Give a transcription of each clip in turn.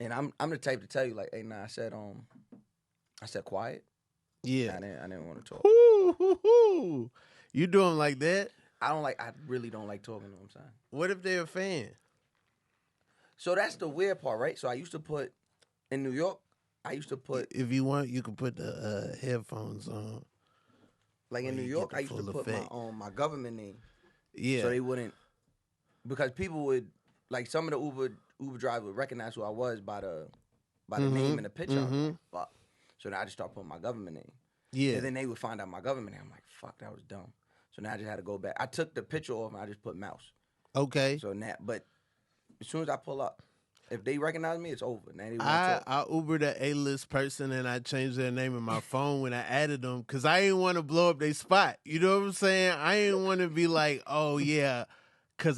And I'm the type to tell you like, hey, nah, I said quiet. Yeah. I didn't want to talk. Hoo. You do them like that? I really don't like talking to them, son. What if they're a fan? So that's the weird part, right? So I used to put, in New York, If you want, you can put the headphones on. Like in New York, I used to put my government name. Yeah. So they wouldn't, because people would, like some of the Uber drivers would recognize who I was by the name and the picture. I'm like, fuck. So now I just start putting my government name. Yeah. And then they would find out my government name. I'm like, fuck, that was dumb. So now I just had to go back. I took the picture off and I just put mouse. Okay. So now, but as soon as I pull up, if they recognize me, it's over. Now they I Ubered an A-list person and I changed their name in my phone when I added them because I didn't want to blow up their spot. You know what I'm saying? I didn't want to be like, oh yeah, because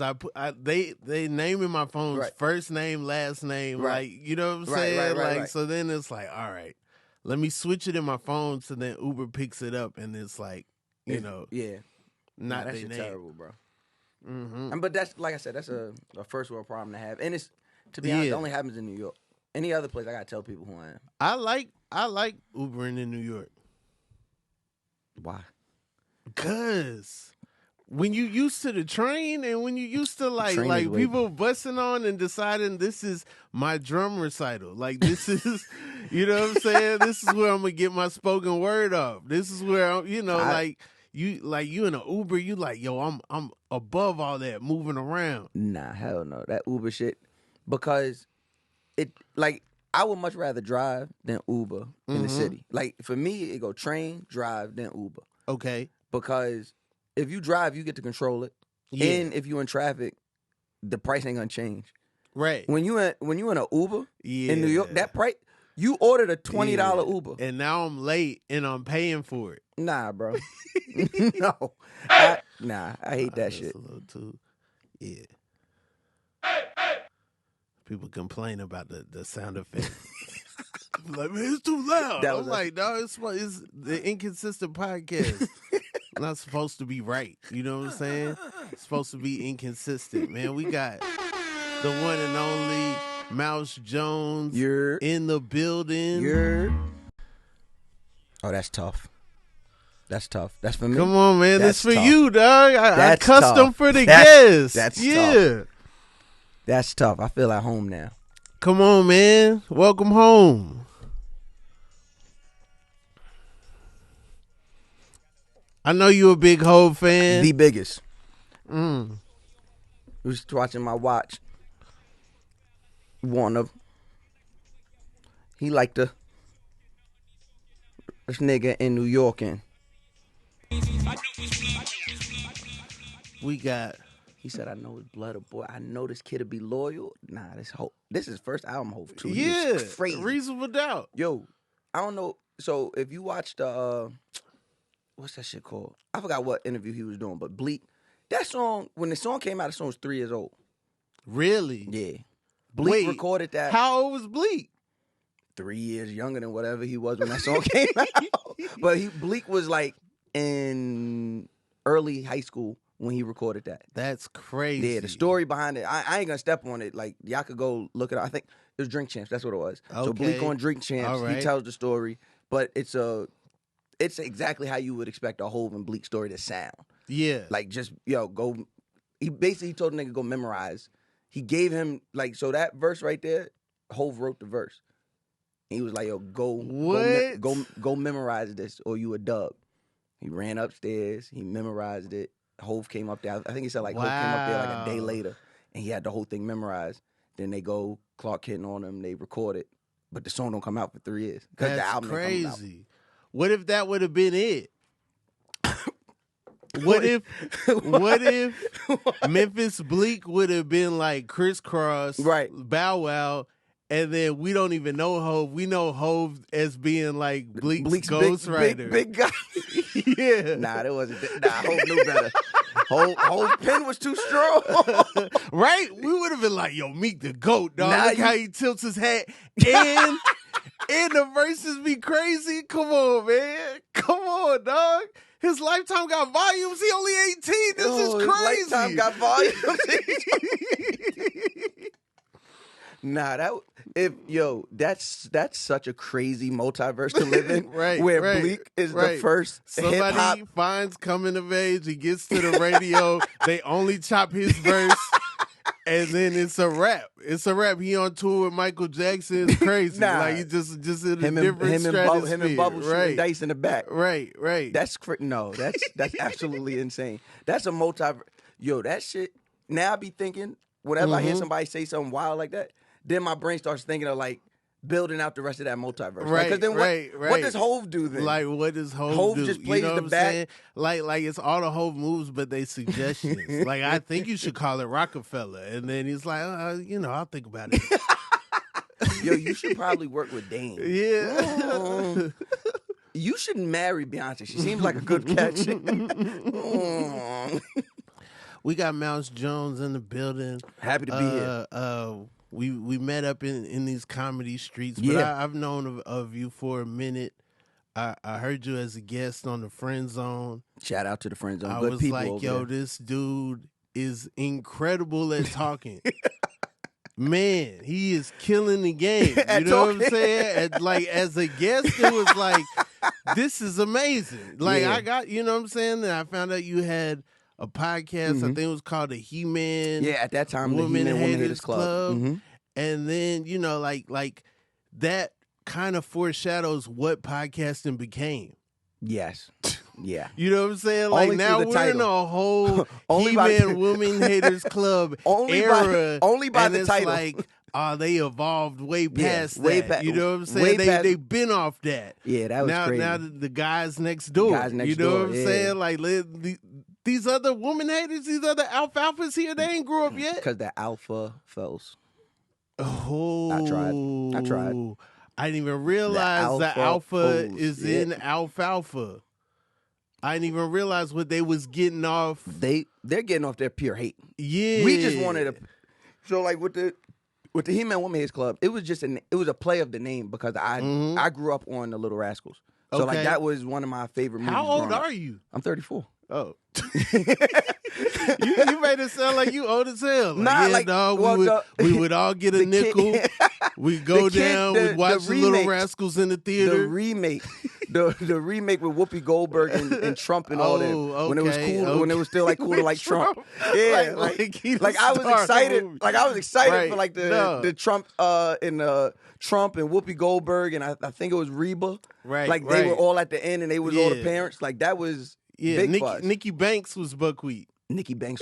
they name in my phone's first name, last name, like you know what I'm saying? Like so then it's like, all right, let me switch it in my phone so then Uber picks it up and it's like, you know, not that their shit name. terrible, bro. But that's like I said, that's a first world problem to have, and it's. To be honest, it only happens in New York. Any other place, I gotta tell people who I am. I like Ubering in New York. Why? Because when you used to the train and when you used to like people busting on and deciding this is my drum recital, like this is, you know what I'm saying? This is where I'm gonna get my spoken word off. This is where I'm, you know, you in an Uber, you like, yo, I'm above all that moving around. Nah, hell no, that Uber shit. Because I would much rather drive than Uber in the city. Like for me, it go train, drive, then Uber. Okay. Because if you drive, you get to control it. Yeah. And if you're in traffic, the price ain't gonna change. Right. When you in an Uber in New York, that price you ordered a $20 Uber. And now I'm late and I'm paying for it. Nah, bro. No. I hate that shit. A little too. Yeah. People complain about the sound effect. Like, man, it's too loud. I'm like, no, it's the inconsistent podcast. Not supposed to be right. You know what I'm saying? It's supposed to be inconsistent, man. We got the one and only Mouse Jones in the building. Oh, that's tough. That's tough. That's for me. Come on, man. That's for tough. you, dog. I custom for the guests. That's tough. That's tough. I feel at home now. Come on, man. Welcome home. I know you a big Hov fan. The biggest. Was watching my watch. He like this nigga in New York and we got. He said, I know his blood, boy. I know this kid'll be loyal. Nah, this is first album Hov too. Yeah, crazy. Reasonable Doubt. Yo, I don't know. So if you watch the what's that shit called? I forgot what interview he was doing, but Bleek. That song, when the song came out, the song was 3 years old. Really? Yeah. Bleek recorded that. How old was Bleek? 3 years younger than whatever he was when that song came out. But Bleek was like in early high school when he recorded that. That's crazy. Yeah, the story behind it. I ain't gonna step on it. Like y'all could go look it up. I think it was Drink Champs. That's what it was. Okay. So Bleek on Drink Champs. He tells the story, but it's exactly how you would expect a Hov and Bleek story to sound. Yeah. Like just go. He basically told the nigga go memorize. He gave him so that verse right there. Hov wrote the verse. He was like, yo, go memorize this or you a dub. He ran upstairs. He memorized it. Hov came up there. I think he said Hov came up there like a day later, and he had the whole thing memorized. Then they go Clark Kent on him. They record it, but the song don't come out for 3 years because the album crazy. What if that would have been it? What if Memphis Bleek would have been like Crisscross, Bow Wow? And then we don't even know Hov. We know Hov as being like Bleek's ghostwriter. Big guy. Yeah. Nah, that wasn't. Hov knew better. Hov pen was too strong. Right? We would have been like, yo, Meek the GOAT, dog. Look how he tilts his hat. And the verses be crazy. Come on, man. Come on, dog. His Lifetime got volumes. He only 18. This is crazy. His Lifetime got volumes. Nah, that's such a crazy multiverse to live in. Right, where right, Bleek is right. the first hip-hop. Somebody finds coming of age, he gets to the radio, they only chop his verse, and then it's a wrap. It's a wrap. He on tour with Michael Jackson. It's crazy. Nah. Like he just in a him different stratosphere. him and Bubble shooting dice in the back. Right. That's absolutely insane. That's a multiverse. Yo, that shit. Now I be thinking, whenever I hear somebody say something wild like that, then my brain starts thinking of like building out the rest of that multiverse. Right, Because then what does Hove do then? Like, what does Hove do? Just plays the back. Like it's all the Hove moves, but they suggestions. Like, I think you should call it Rockefeller. And then he's like, I'll think about it. Yo, you should probably work with Dane. Yeah. You should marry Beyonce. She seems like a good catch. We got Mouse Jones in the building. Happy to be here. We met up in these comedy streets, but Yeah. I've known of you for a minute. I heard you as a guest on the Friend Zone. Shout out to the Friend Zone. I Good was people like, over yo, there. this dude is incredible at talking. Man, he is killing the game. You know what I'm saying? As a guest, it was like, this is amazing. Like, Yeah. I got, you know what I'm saying? And I found out you had a podcast. I think it was called the He-Man. Yeah, at that time, the Women He-Man Women Haters Haters Club. Mhm. And then, like that kind of foreshadows what podcasting became. Yes. Yeah. You know what I'm saying? Like, Only now through the we're in title. a whole Only by- He-Man Women Haters Club era. Only by and the it's title. like, they evolved way past way that. You know what I'm way saying? past- They've been off that. Yeah, that was now, crazy. Now the guys next door. Guys next you know door, what I'm yeah. saying? Like, these other woman haters, these other alfalfas here, they ain't grew up yet. Because the alpha fells. Oh, I tried. I didn't even realize the alpha O's, is yeah. in alfalfa. I didn't even realize what they was getting off. They're getting off their pure hate. Yeah, We just wanted to. So like with the He-Man Woman Haters Club, it was just it was a play of the name because I grew up on the Little Rascals. So like Okay. that was one of my favorite movies. How old growing up. are you? I'm 34. Oh, you made it sound like you old as hell. Nah, like, dog, well, we would all get a the kid- nickel. We go The kid- down. the- We'd watch the the Little remake. Rascals in the The theater. remake, the remake with Whoopi Goldberg and Trump and all that. When it was okay, cool, when it was still like cool to With like Trump. Trump. Yeah, he like the I was star of the excited. movie. Like I was excited Right. for like No. the Trump Trump and Whoopi Goldberg and I think it was Reba. Right, Like they were right. all at the end and they was all the Yeah. parents. Like that was Yeah, big fuzz. Nikki Banks was buckwheat. Nikki Banks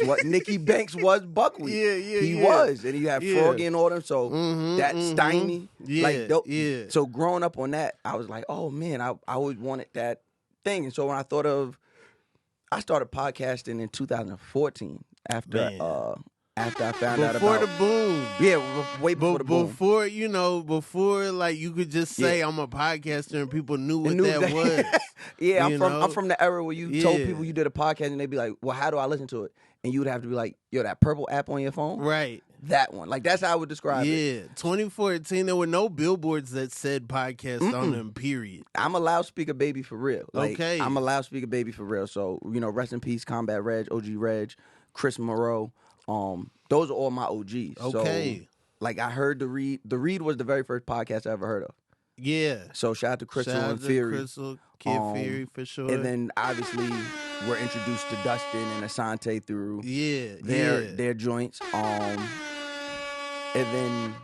was Buckwheat. Yeah, He yeah. was, and you have Yeah. Froggy and all them. So that Steiny, Yeah, like yeah. So growing up on that, I was like, oh man, I always wanted that thing. And so when I started podcasting in 2014 Man. after I found out Before about the boom. yeah, way before the boom. Before like you could just say I'm a podcaster and people knew what Knew that that- was. Yeah, You I'm know? from the era where you told Yeah. people you did a podcast and they'd be like, well, how do I listen to it? And you would have to be like, yo, that purple app on your phone, Right. that one. Like that's how I would describe it. Yeah. 2014, there were no billboards that said podcast on them, period. I'm a loudspeaker baby for real. Like, Okay. I'm a loudspeaker baby for real. So, rest in peace, Combat Reg, OG Reg, Chris Moreau. Those are all my OGs. Okay. So, like I heard The Read. The Read was the very first podcast I ever heard of. Yeah. So shout out to Crystal Shout out and to Fury. Crystal, Kid Fury for sure. And then obviously we're introduced to Dustin and Asante through yeah. their joints. And then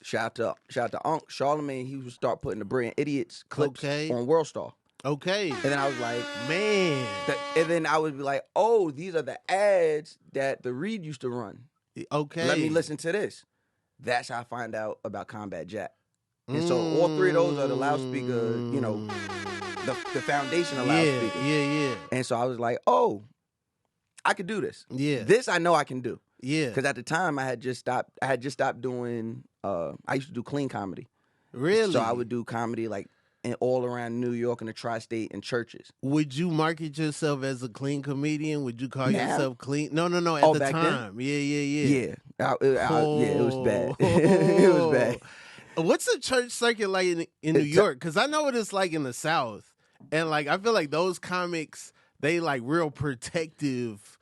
shout out to Unc Charlemagne. He would start putting the Brilliant Idiots clips Okay. on World Star. Okay. And then I was like, Man. and then I would be like, oh, these are the ads that the Read used to run. Okay. Let me listen to this. That's how I find out about Combat Jack. And so all three of those are the loudspeaker, the foundation of loudspeaker. Yeah. And so I was like, oh, I could do this. Yeah. This I know I can do. Yeah. Because at the time I had just stopped doing I used to do clean comedy. Really? So I would do comedy like all around New York and the tri-state and churches. Would you market yourself as a clean comedian? Would you call Now? yourself clean? No. At the back then? time. Yeah. Yeah. It was bad. It was bad. What's the church circuit like in New York? Because I know what it's like in the South. And like I feel like those comics, they like real protective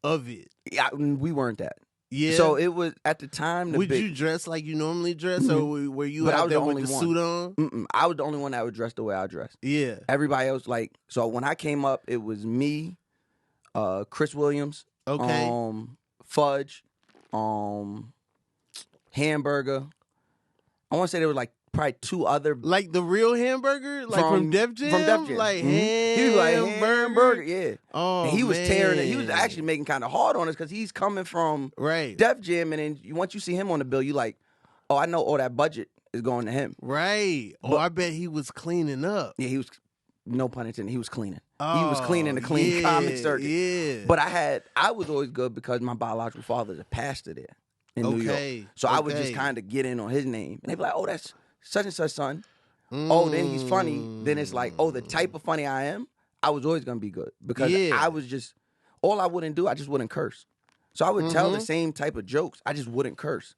of it. Yeah, we weren't that. Yeah. So it was at the time. Would you dress like you normally dress, or were you But I out was there the with only the one. suit on? I was the only one that would dress the way I dressed. Yeah. Everybody else, like, so when I came up, it was me, Chris Williams, Okay. Fudge, Hamburger. I want to say there were like probably two other. Like the real hamburger? Like from Def Jam? From Def Jam. Like He was like, hamburger, yeah. Oh, and he was tearing it. He was man. actually making kind of hard on us because he's coming from Right. Def Jam, and then once you see him on the bill, you like, oh, I know all that budget is going to him. Right. But, I bet he was cleaning up. Yeah, he was, no pun intended, he was cleaning. Oh, he was cleaning the clean comic circuit. Yeah. But I was always good because my biological father is a pastor there in New York. So I would just kind of get in on his name. And they'd be like, oh, that's such and such son. Oh, then he's funny. Then it's like, oh, the type of funny I am, I was always going to be good. Because I was just, all I wouldn't do, I just wouldn't curse. So I would tell the same type of jokes. I just wouldn't curse.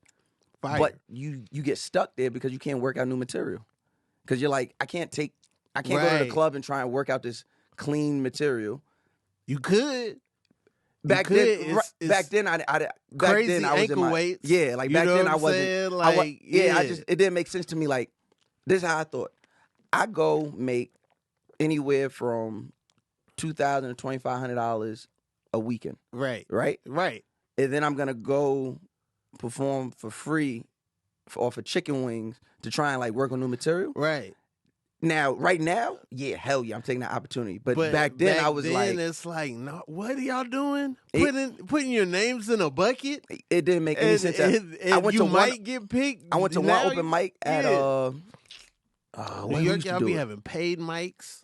Fire. But you get stuck there because you can't work out new material. Because you're like, I can't go to the club and try and work out this clean material. You could. Back then, I was in my weights. Yeah, like back then I wasn't. Like, it didn't make sense to me. Like, this is how I thought. I go make anywhere from $2,000 to $2,500 a weekend. Right. And then I'm gonna go perform for free or for chicken wings to try and like work on new material. Right. Now, right now, yeah, hell yeah, I'm taking that opportunity. But back then, I was like, it's like, no, what are y'all doing? Putting your names in a bucket? It didn't make any sense. I went to might get picked. I went to one open mic at New York. Y'all be having paid mics.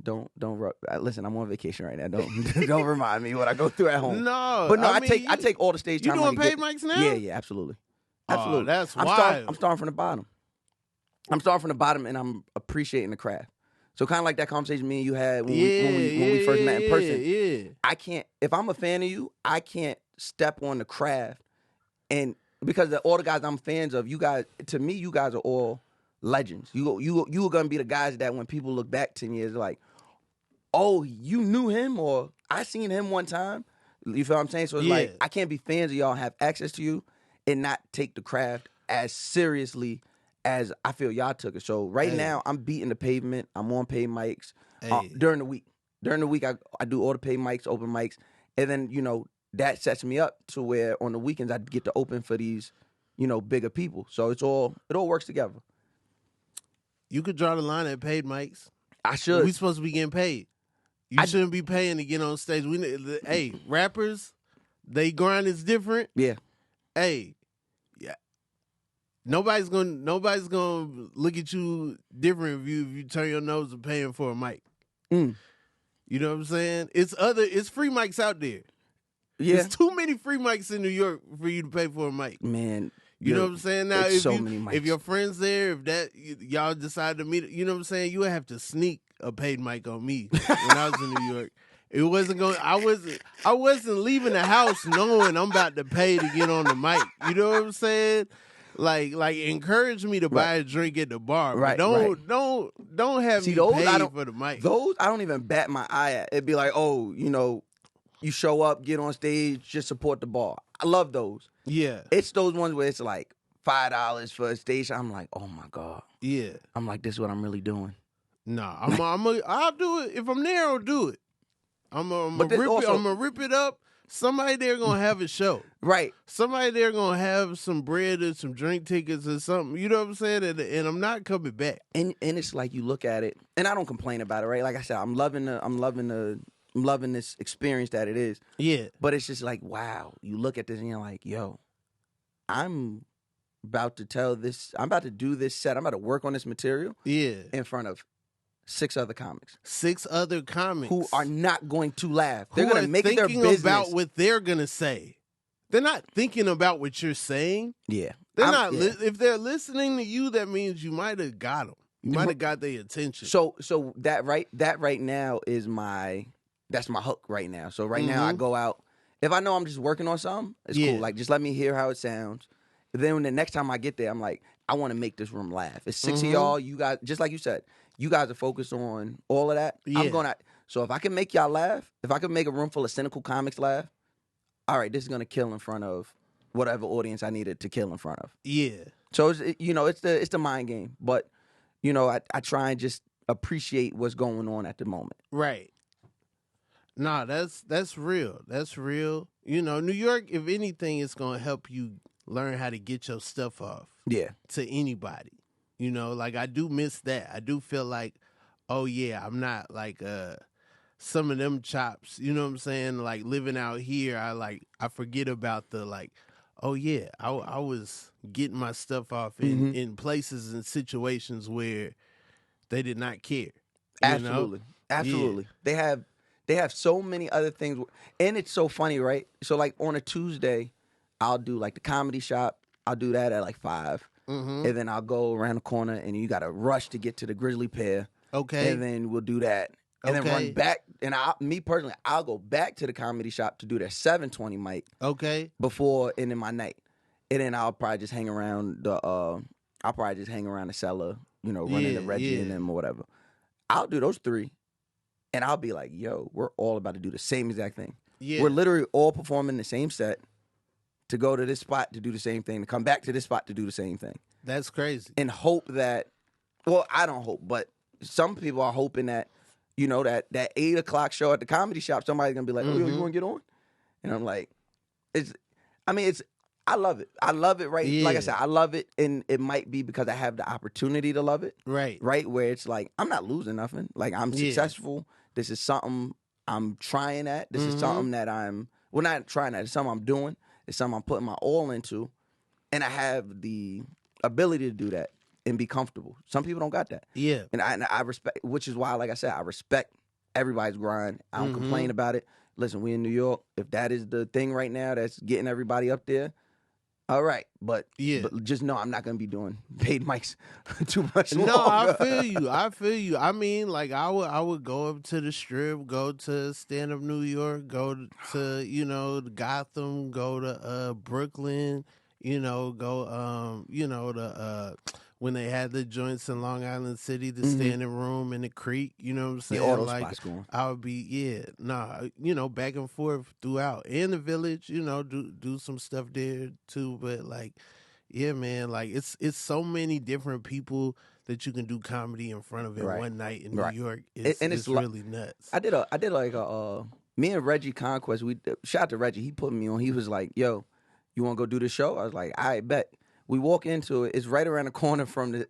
Don't listen. I'm on vacation right now. Don't remind me what I go through at home. No, but no, I take all the stage time. You doing paid mics now? Yeah, absolutely. Oh, that's wild. I'm starting from the bottom. And I'm appreciating the craft. So kind of like that conversation me and you had when we first met in person. Yeah. I can't, if I'm a fan of you, I can't step on the craft, and because all the guys I'm fans of, you guys, to me, you guys are all legends. You are gonna be the guys that when people look back 10 years, they're like, oh, you knew him, or I seen him one time. You feel what I'm saying? So it's like, I can't be fans of y'all and have access to you and not take the craft as seriously as I feel y'all took it. So right now, I'm beating the pavement. I'm on paid mics during the week. During the week, I do all the paid mics, open mics, and then, that sets me up to where on the weekends I get to open for these, bigger people. So it all works together. You could draw the line at paid mics. I should. We supposed to be getting paid. You shouldn't be paying to get on stage. Hey, rappers, they grind is different. Yeah. Hey, yeah. Nobody's gonna look at you different if you turn your nose to paying for a mic. You know what I'm saying? It's free mics out there. Yeah. There's too many free mics in New York for you to pay for a mic. Man. You know what I'm saying? Now, many mics. If your friends there, y'all decide to meet, you know what I'm saying? You would have to sneak a paid mic on me when I was in New York. It wasn't going. I wasn't leaving the house knowing I'm about to pay to get on the mic. You know what I'm saying? Like encourage me to buy a drink at the bar. Right. But don't have me pay for the mic. Those I don't even bat my eye at. It'd be like, oh, you show up, get on stage, just support the bar. I love those. Yeah. It's those ones where it's like $5 for a stage. I'm like, oh my God. Yeah. I'm like, this is what I'm really doing. Nah, I'll do it. If I'm there, I'll do it. I'm gonna rip it up. Somebody there gonna have a show. Right. Somebody there gonna have some bread or some drink tickets or something. You know what I'm saying? And I'm not coming back. And it's like you look at it, and I don't complain about it, right? Like I said, I'm loving this experience that it is. Yeah. But it's just like, wow. You look at this and you're like, yo, I'm about to do this set. I'm about to work on this material. Yeah. In front of 6 other comics. 6 other comics. Who are not going to laugh. They're going to make it their business. Thinking about what they're going to say. They're not thinking about what you're saying. Yeah. They're not. If they're listening to you, that means you might have got them. You might have got their attention. So that right now is that's my hook right now. So right now I go out. If I know I'm just working on something, it's cool. Like, just let me hear how it sounds. Then when the next time I get there, I'm like, I want to make this room laugh. It's 6 of y'all. You guys, just like you said, you guys are focused on all of that. Yeah. I'm going to. So if I can make y'all laugh, if I can make a room full of cynical comics laugh, all right, this is going to kill in front of whatever audience I needed to kill in front of. Yeah. So it's the mind game, but I try and just appreciate what's going on at the moment. Right. Nah, that's real. That's real. New York, if anything, it's gonna help you learn how to get your stuff off. Yeah. To anybody. Like I do miss that. I do feel like, oh yeah, I'm not like some of them chops, you know what I'm saying? Like living out here, I forget about the like, oh yeah, I was getting my stuff off in places and situations where they did not care. Absolutely. Absolutely. Yeah. They have so many other things, and it's so funny, right? So like on a Tuesday, I'll do like the comedy shop. I'll do that at like 5. And then I'll go around the corner, and you got to rush to get to the Grizzly Pear. Okay. And then we'll do that. And then run back. And me personally, I'll go back to the comedy shop to do their 720 mic. Okay. Before ending my night. And then I'll probably just hang around the cellar, running the Reggie and them or whatever. I'll do those 3. And I'll be like, yo, we're all about to do the same exact thing. Yeah. We're literally all performing the same set to go to this spot to do the same thing, to come back to this spot to do the same thing. That's crazy. And hope that, well, I don't hope, but some people are hoping that, that 8 o'clock show at the comedy shop, somebody's going to be like, oh, yo, you want to get on? And I'm like, I love it. I love it, right? Yeah. Like I said, I love it, and it might be because I have the opportunity to love it. Right. Right, where it's like, I'm not losing nothing. Like, I'm successful. This is something I'm trying at. This is something that not trying at. It's something I'm doing. It's something I'm putting my all into. And I have the ability to do that and be comfortable. Some people don't got that. Yeah. And I respect, which is why, like I said, I respect everybody's grind. I don't complain about it. Listen, we in New York. If that is the thing right now that's getting everybody up there, all right, but just know I'm not gonna be doing paid mics too much longer. No, I feel you. I mean, like I would go up to the Strip, go to Stand Up New York, go to Gotham, go to Brooklyn, go to when they had the joints in Long Island City, the Standing Room and the Creek, you know what I'm saying? All those spots going. I would be, back and forth throughout. In the Village, do some stuff there too. But like, yeah, man, like it's so many different people that you can do comedy in front of in one night in New York. It's really nuts. I did like me and Reggie Conquest, shout out to Reggie, he put me on. He was like, yo, you want to go do the show? I was like, I bet. We walk into it. It's right around the corner from the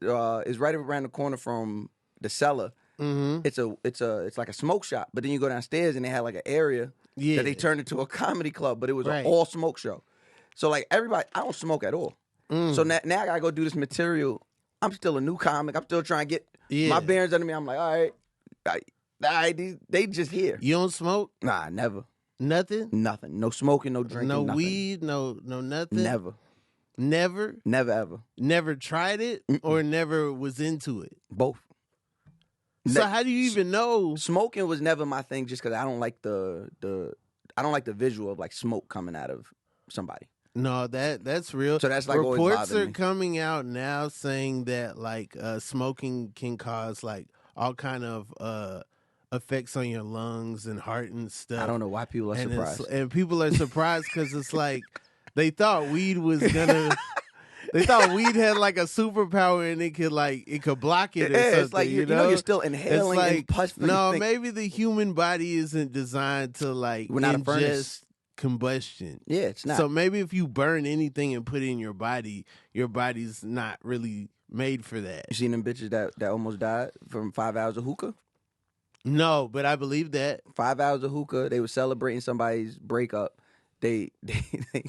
cellar. It's like a smoke shop. But then you go downstairs and they had like an area that they turned into a comedy club. But it was an all smoke show. So like everybody, I don't smoke at all. So now I gotta go do this material. I'm still a new comic. I'm still trying to get my bearings under me. I'm like, all right, they just here. You don't smoke? Nah, never. Nothing. No smoking, no drinking. No nothing. Weed. No nothing. Never. Never? Never, ever. Never tried it or never was into it? Both. So how do you even know? Smoking was never my thing just because I don't like the visual of like smoke coming out of somebody. No, that's real. So that's like reports are coming out now saying that like smoking can cause like all kind of effects on your lungs and heart and stuff. I don't know why people are surprised. And people are surprised because it's like they thought weed was gonna. They thought weed had like a superpower and it could block it or something. It's like you're still inhaling and puffing. No, maybe the human body isn't designed to like ingest combustion. Yeah, it's not. So maybe if you burn anything and put it in your body's not really made for that. You seen them bitches that almost died from 5 hours of hookah? No, but I believe that. 5 hours of hookah. They were celebrating somebody's breakup. They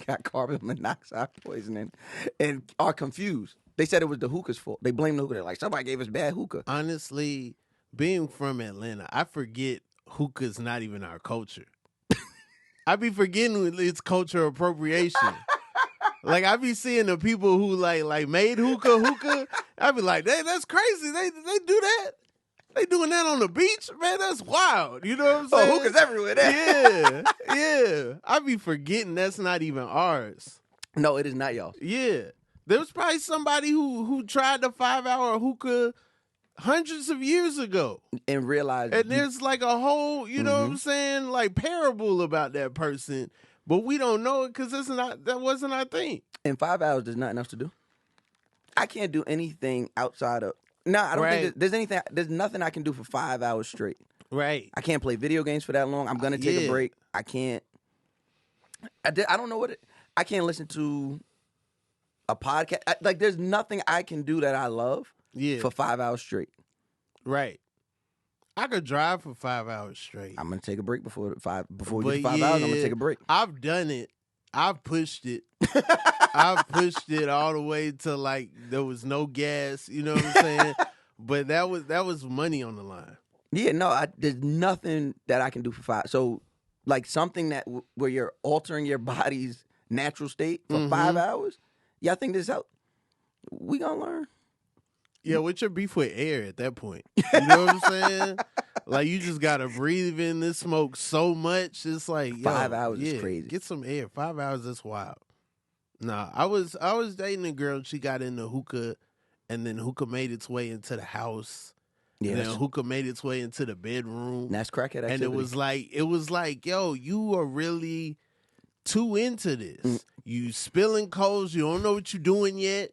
got carbon monoxide poisoning and are confused. They said it was the hookah's fault. They blame the hookah. They're like, somebody gave us bad hookah. Honestly, being from Atlanta, I forget hookah's not even our culture. I be forgetting it's culture appropriation. Like, I be seeing the people who like made hookah. I be like, that's crazy. They do that. They doing that on the beach? Man, that's wild. You know what I'm saying? Oh, hookah's everywhere there. Yeah. I be forgetting that's not even ours. No, it is not y'all. Yeah. There was probably somebody who tried the 5 hour hookah hundreds of years ago. And realized. And there's like a whole, you know what I'm saying, like parable about that person. But we don't know it because that wasn't our thing. In 5 hours, there's nothing else to do. I can't do anything outside of. No, I don't think there's anything. There's nothing I can do for 5 hours straight. Right. I can't play video games for that long. I'm gonna take a break. I can't. I don't know I can't listen to a podcast. Like, there's nothing I can do that I love for 5 hours straight. Right. I could drive for 5 hours straight. I'm gonna take a break before you get to 5 hours. I'm gonna take a break. I've done it. I've pushed it. I've pushed it all the way to like there was no gas. You know what I'm saying? But that was money on the line. Yeah, no, there's nothing that I can do for 5. So, like something that where you're altering your body's natural state for 5 hours. Yeah, I think this out. We gonna learn. Yeah, what's your beef with air at that point? You know what I'm saying? Like, you just gotta breathe in this smoke so much. It's like 5 hours is crazy. Get some air. 5 hours is wild. Nah, I was dating a girl. She got into hookah, and then hookah made its way into the house. Yeah, and then hookah made its way into the bedroom. That's crackhead activity. And it was like, yo, you are really too into this. You spilling coals. You don't know what you're doing yet.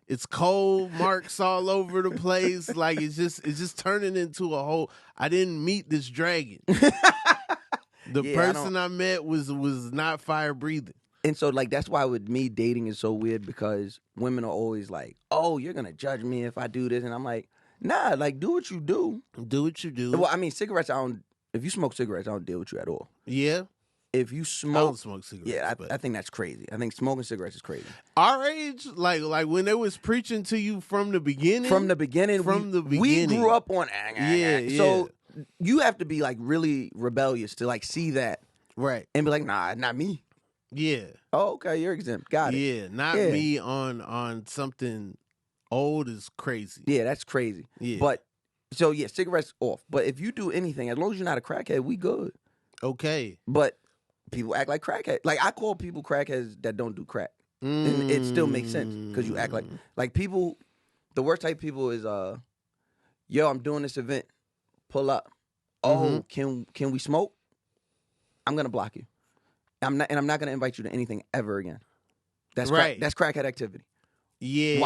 It's cold marks all over the place. Like, it's just turning into a whole. I didn't meet this dragon. The person I met was not fire breathing. And so, like, that's why with me, dating is so weird, because women are always like, oh, you're going to judge me if I do this. And I'm like, nah, like, do what you do. Do what you do. Well, I mean, cigarettes, if you smoke cigarettes, I don't deal with you at all. Yeah. If you smoke. I don't smoke cigarettes. Yeah, I think that's crazy. I think smoking cigarettes is crazy. Our age, like when they was preaching to you from the beginning. We grew up on yeah. So you have to be like really rebellious to like see that. Right. And be like, nah, not me. Yeah. Oh, okay, you're exempt. Got it. Yeah, not me on something old is crazy. Yeah, that's crazy. Yeah. But so yeah, cigarettes off. But if you do anything, as long as you're not a crackhead, we good. Okay. But people act like crackheads. Like, I call people crackheads that don't do crack. And it still makes sense because you act like people. The worst type of people is yo, I'm doing this event. Pull up. Oh, can we smoke? I'm gonna block you. I'm not gonna invite you to anything ever again. That's right. That's crackhead activity. Yeah.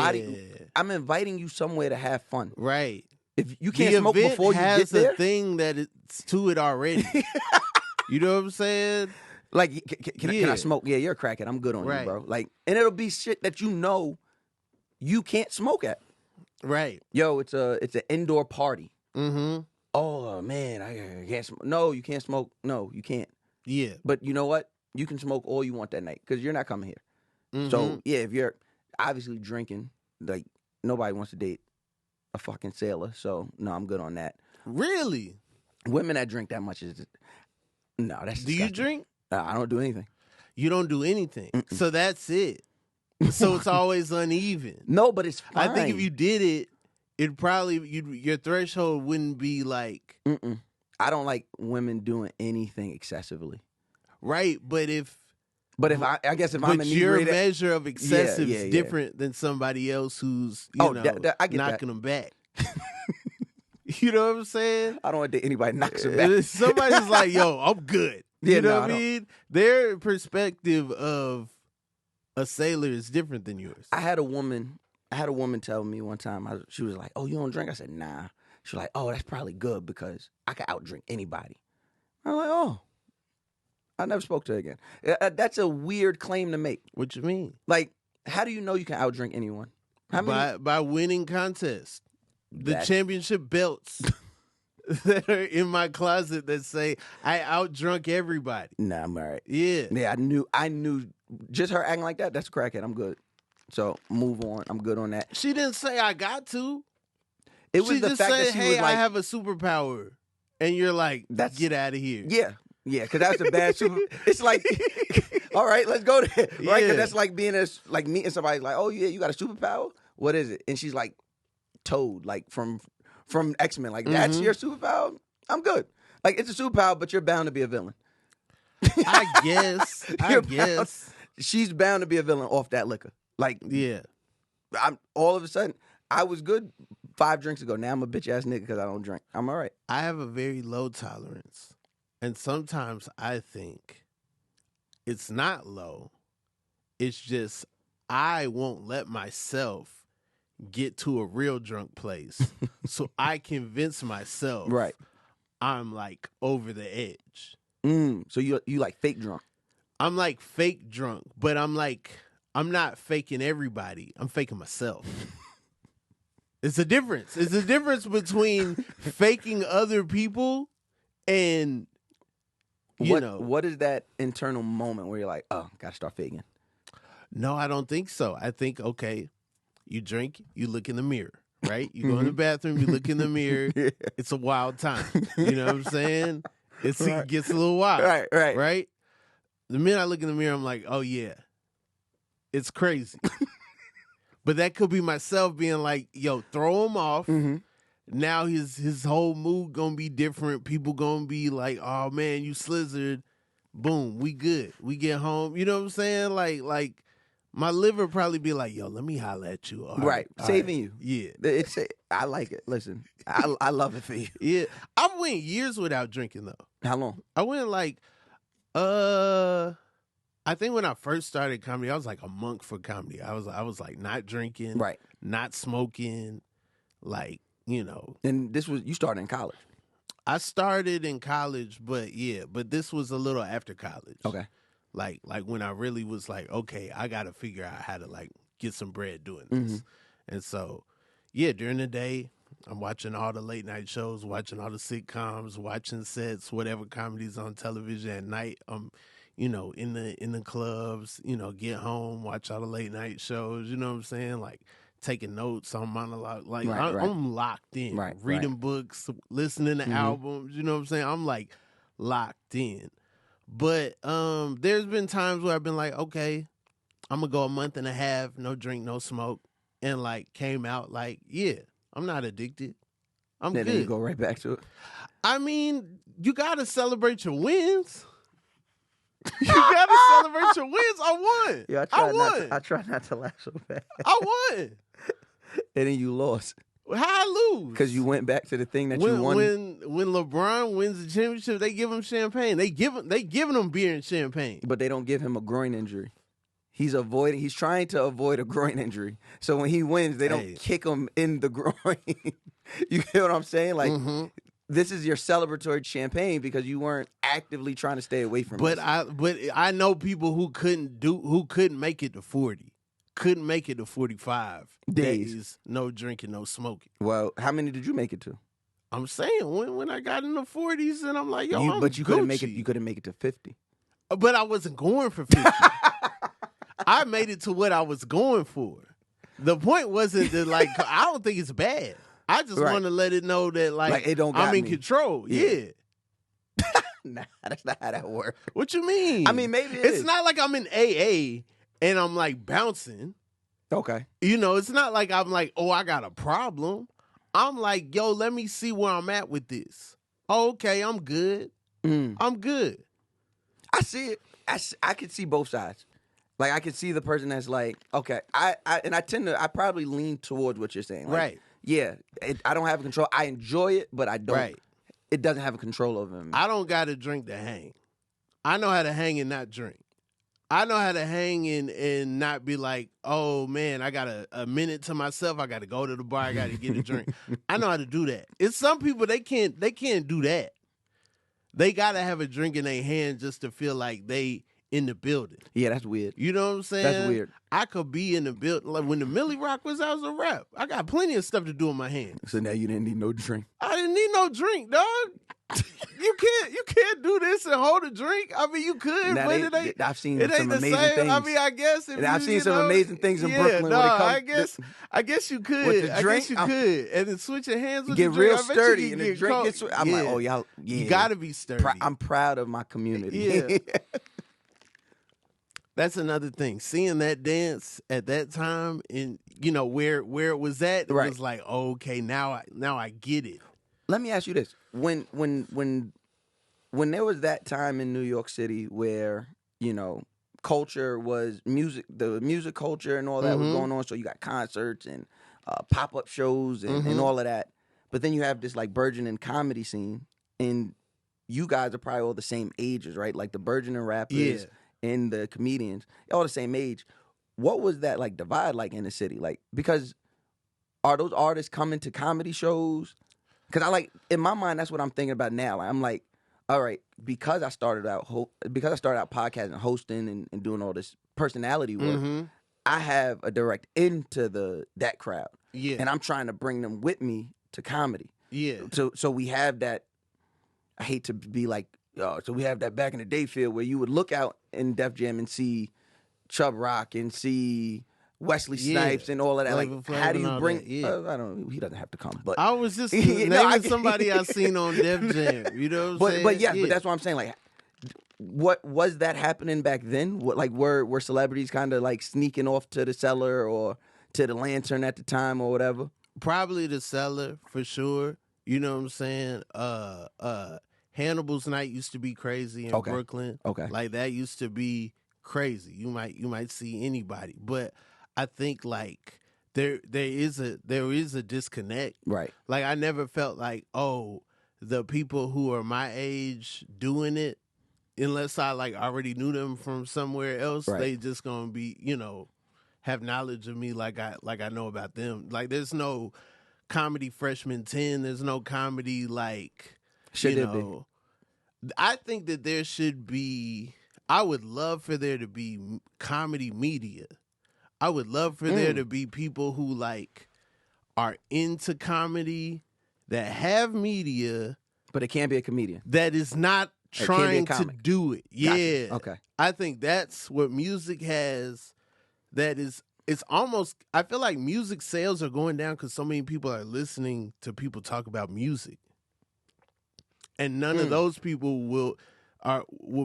I'm inviting you somewhere to have fun. Right. If you can't smoke before you get there, has a thing that it's to it already. You know what I'm saying? Like, can I smoke? Yeah, you're a crackhead. I'm good on you, bro. Like, and it'll be shit that you know you can't smoke at. Right. Yo, it's an indoor party. Mm-hmm. Oh man, I can't smoke. No, you can't smoke. No, you can't. Yeah. But you know what? You can smoke all you want that night because you're not coming here. So yeah, if you're obviously drinking, like, nobody wants to date a fucking sailor. So no, I'm good on that. Really? Women that drink that much is no. That's do you drink? I don't do anything. You don't do anything. So that's it. So it's always uneven. No, but it's fine. I think if you did it, it'd probably your threshold wouldn't be like. I don't like women doing anything excessively. Right, but I guess if but I'm in your measure of excessive is different than somebody else who's I get knocking them back. You know what I'm saying? I don't want to date anybody knocks them back. Somebody's like, yo, I'm good. You know what I mean? Their perspective of a sailor is different than yours. I had a woman tell me one time, she was like, oh, you don't drink? I said, nah. She was like, oh, that's probably good because I could outdrink anybody. I'm like, oh. I never spoke to her again. That's a weird claim to make. What you mean? Like, how do you know you can outdrink anyone? By winning contests. The championship belts that are in my closet that say I outdrunk everybody. Nah, I'm all right. Yeah. Yeah, I knew just her acting like that, that's a crackhead. I'm good. So move on. I'm good on that. She didn't say I got to. It was the fact that she was like, I have a superpower. And you're like, get out of here. Yeah. Yeah, because that's a bad super. It's like, all right, let's go there. Right? Because that's like like meeting somebody like, oh, yeah, you got a superpower? What is it? And she's like, Toad, like from X-Men. Like, that's your superpower? I'm good. Like, it's a superpower, but you're bound to be a villain. I guess. She's bound to be a villain off that liquor. Like, yeah. I'm all of a sudden, I was good 5 drinks ago. Now I'm a bitch ass nigga because I don't drink. I'm all right. I have a very low tolerance. And sometimes I think It's not low. It's just I won't let myself get to a real drunk place. So I convince myself Right. I'm like over the edge. So you like fake drunk. I'm like fake drunk, but I'm not faking everybody. I'm faking myself. It's a difference. It's a difference between faking other people and what is that internal moment where you're like, oh, gotta start faking? No, I don't think so. I think, okay, you drink, you look in the mirror, right? You go in the bathroom, you look in the mirror. Yeah. It's a wild time. You know what I'm saying? It gets a little wild. Right? The minute I look in the mirror, I'm like, oh, yeah, it's crazy. But that could be myself being like, yo, throw him off. Mm-hmm. Now his whole mood gonna be different. People gonna be like, oh, man, you slizzard. Boom, we good. We get home. You know what I'm saying? Like my liver probably be like, yo, let me holler at you. Right. Saving you. Yeah. I like it. Listen, I love it for you. Yeah. I went years without drinking, though. How long? I went I think when I first started comedy, I was like a monk for comedy. I was like not drinking, right, not smoking, like, you know. And you started in college. I started in college, but this was a little after college. Okay. Like when I really was like, okay, I got to figure out how to like get some bread doing this. Mm-hmm. And so, during the day, I'm watching all the late night shows, watching all the sitcoms, watching sets, whatever comedy's on television. At night, I'm, in the clubs, get home, watch all the late night shows, you know what I'm saying? Like taking notes on monologue. Like I'm locked in. Reading books, listening to albums, you know what I'm saying? I'm like locked in. But there's been times where I've been like, okay, I'm gonna go a month and a half, no drink, no smoke, and like came out like, I'm not addicted. I'm good. Then you go right back to it. I mean, you gotta celebrate your wins. You gotta celebrate your wins. I won. Yeah, I won. I try not to laugh so bad. I won. And then you lost. How I lose? Because you went back to the thing that you won. When LeBron wins the championship, they give him champagne. They giving him beer and champagne. But they don't give him a groin injury. He's trying to avoid a groin injury. So when he wins, they don't kick him in the groin. You get what I'm saying? Like, this is your celebratory champagne because you weren't actively trying to stay away from it. But I know people who couldn't make it to 40. Couldn't make it to 45 days, no drinking, no smoking. Well, how many did you make it to? I'm saying when I got in the 40s, and I'm like, yo, but you couldn't make it. You couldn't make it to 50. But I wasn't going for 50. I made it to what I was going for. The point wasn't that like I don't think it's bad. I just want to let it know that like it don't I'm in control. Yeah. Nah, that's not how that works. What you mean? I mean, maybe it's not like I'm in AA. And I'm like bouncing. Okay. It's not like I'm like, oh, I got a problem. I'm like, yo, let me see where I'm at with this. Oh, okay, I'm good. I'm good. I see it. I can see both sides. Like, I can see the person that's like, okay, I probably lean towards what you're saying. Like, right. Yeah, I don't have control. I enjoy it, but I don't. Right. It doesn't have a control over me. I don't got to drink to hang. I know how to hang and not drink. I know how to hang and not be like, oh, man, I got a minute to myself. I got to go to the bar. I got to get a drink. I know how to do that. It's some people, they can't do that. They got to have a drink in their hand just to feel like they in the building. Yeah, that's weird. You know what I'm saying? That's weird. I could be in the building. Like when the Millie Rock was out as a rap, I got plenty of stuff to do in my hands. So now you didn't need no drink. I didn't need no drink, dog. You can't do this and hold a drink. I mean, you could, now but it ain't. I've seen it some ain't the amazing same. things. I mean, I guess if I've seen some amazing things in Brooklyn. No, when it comes I guess you could. With the drink, I guess you could, and then switch your hands with get the drink. real sturdy, and the drink gets. I'm like, oh y'all, yeah. You gotta be sturdy. I'm proud of my community. Yeah. That's another thing. Seeing that dance at that time, and where it was at, it was like, oh, okay, now I get it. Let me ask you this: when there was that time in New York City where culture was music, the music culture and all that was going on. So you got concerts and pop-up shows and all of that. But then you have this like burgeoning comedy scene, and you guys are probably all the same ages, right? Like the burgeoning rappers. Yeah. and the comedians, all the same age. What was that like divide like in the city? Like, because are those artists coming to comedy shows? Because I like, in my mind, that's what I'm thinking about now. Like, I'm like, all right, because I started out podcasting, hosting, and doing all this personality work. I have a direct into that crowd. Yeah. And I'm trying to bring them with me to comedy. Yeah. So we have that, I hate to be like, so we have that back in the day feel where you would look out in Def Jam and see Chubb Rock and see Wesley Snipes and all of that. Like, how do you bring, I don't know, he doesn't have to come, but. I was just naming somebody I seen on Def Jam, you know what I'm saying? But yes, but that's what I'm saying, like, what was that happening back then? What, like, were celebrities kind of like sneaking off to the Cellar or to the Lantern at the time or whatever? Probably the Cellar for sure. You know what I'm saying? Hannibal's Night used to be crazy in Brooklyn. Okay, like that used to be crazy. You might see anybody, but I think like there is a disconnect. Right. Like I never felt like, oh, the people who are my age doing it, unless I like already knew them from somewhere else, they just gonna be, have knowledge of me like I know about them. Like there's no comedy freshman 10, there's no comedy like I think that there should be, I would love for there to be comedy media. I would love for there to be people who like are into comedy that have media, but it can't be a comedian that is not trying to do it. Yeah. Gotcha. Okay. I think that's what music has. That is, it's almost, I feel like music sales are going down because so many people are listening to people talk about music. And none of those people will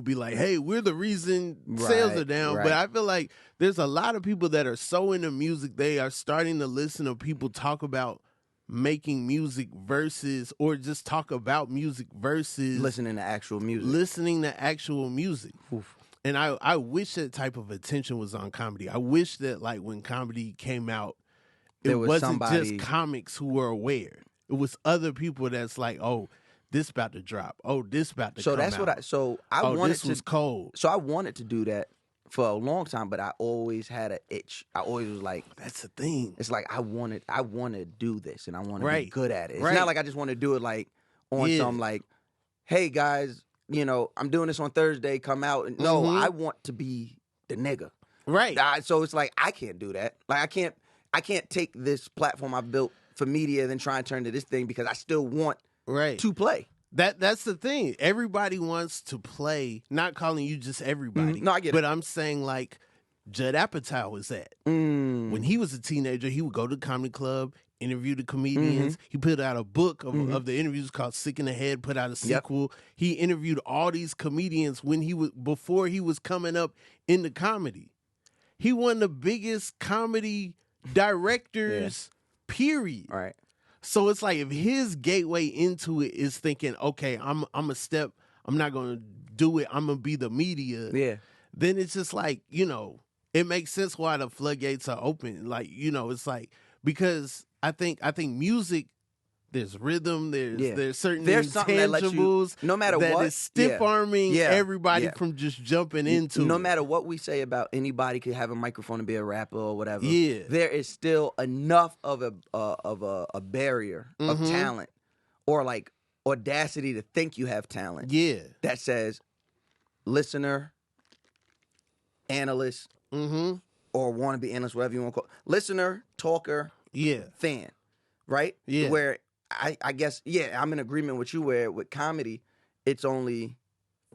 be like, hey, we're the reason sales are down. But I feel like there's a lot of people that are so into music, they are starting to listen to people talk about making music versus, or just talk about music versus listening to actual music. Oof. And I wish that type of attention was on comedy. I wish that like when comedy came out, it wasn't just comics who were aware. It was other people that's like, oh, this about to drop. Oh, this about to come out. I wanted this was cold. So I wanted to do that for a long time, but I always had an itch. I always was like, that's the thing. It's like I want to do this and I want to be good at it. It's not like I just want to do it like on some like, hey guys, I'm doing this on Thursday, come out. No, I want to be the nigga. Right. So it's like I can't do that. Like I can't take this platform I built for media and then try and turn to this thing because I still want to play. That's the thing. Everybody wants to play. Not calling you just everybody. No, I get it. But I'm saying like Judd Apatow was that. When he was a teenager, he would go to the comedy club, interview the comedians. He put out a book of the interviews called Sick in the Head, put out a sequel. He interviewed all these comedians before he was coming up into comedy. He one of the biggest comedy directors, period. Right. So it's like if his gateway into it is thinking, okay, I'm a step, I'm not gonna do it, I'm gonna be the media. Yeah. Then it's just like, it makes sense why the floodgates are open. Like, it's like, because I think music, there's rhythm, there's certain intangibles no matter that what, is stiff-arming everybody from just jumping into no it. matter what we say about anybody could have a microphone and be a rapper or whatever. Yeah. There is still enough of a barrier of talent or like audacity to think you have talent. Yeah. That says listener, analyst, or wannabe analyst, whatever you want to call it. Listener, talker, fan. Right? Yeah. Where I guess, I'm in agreement with you where with comedy, it's only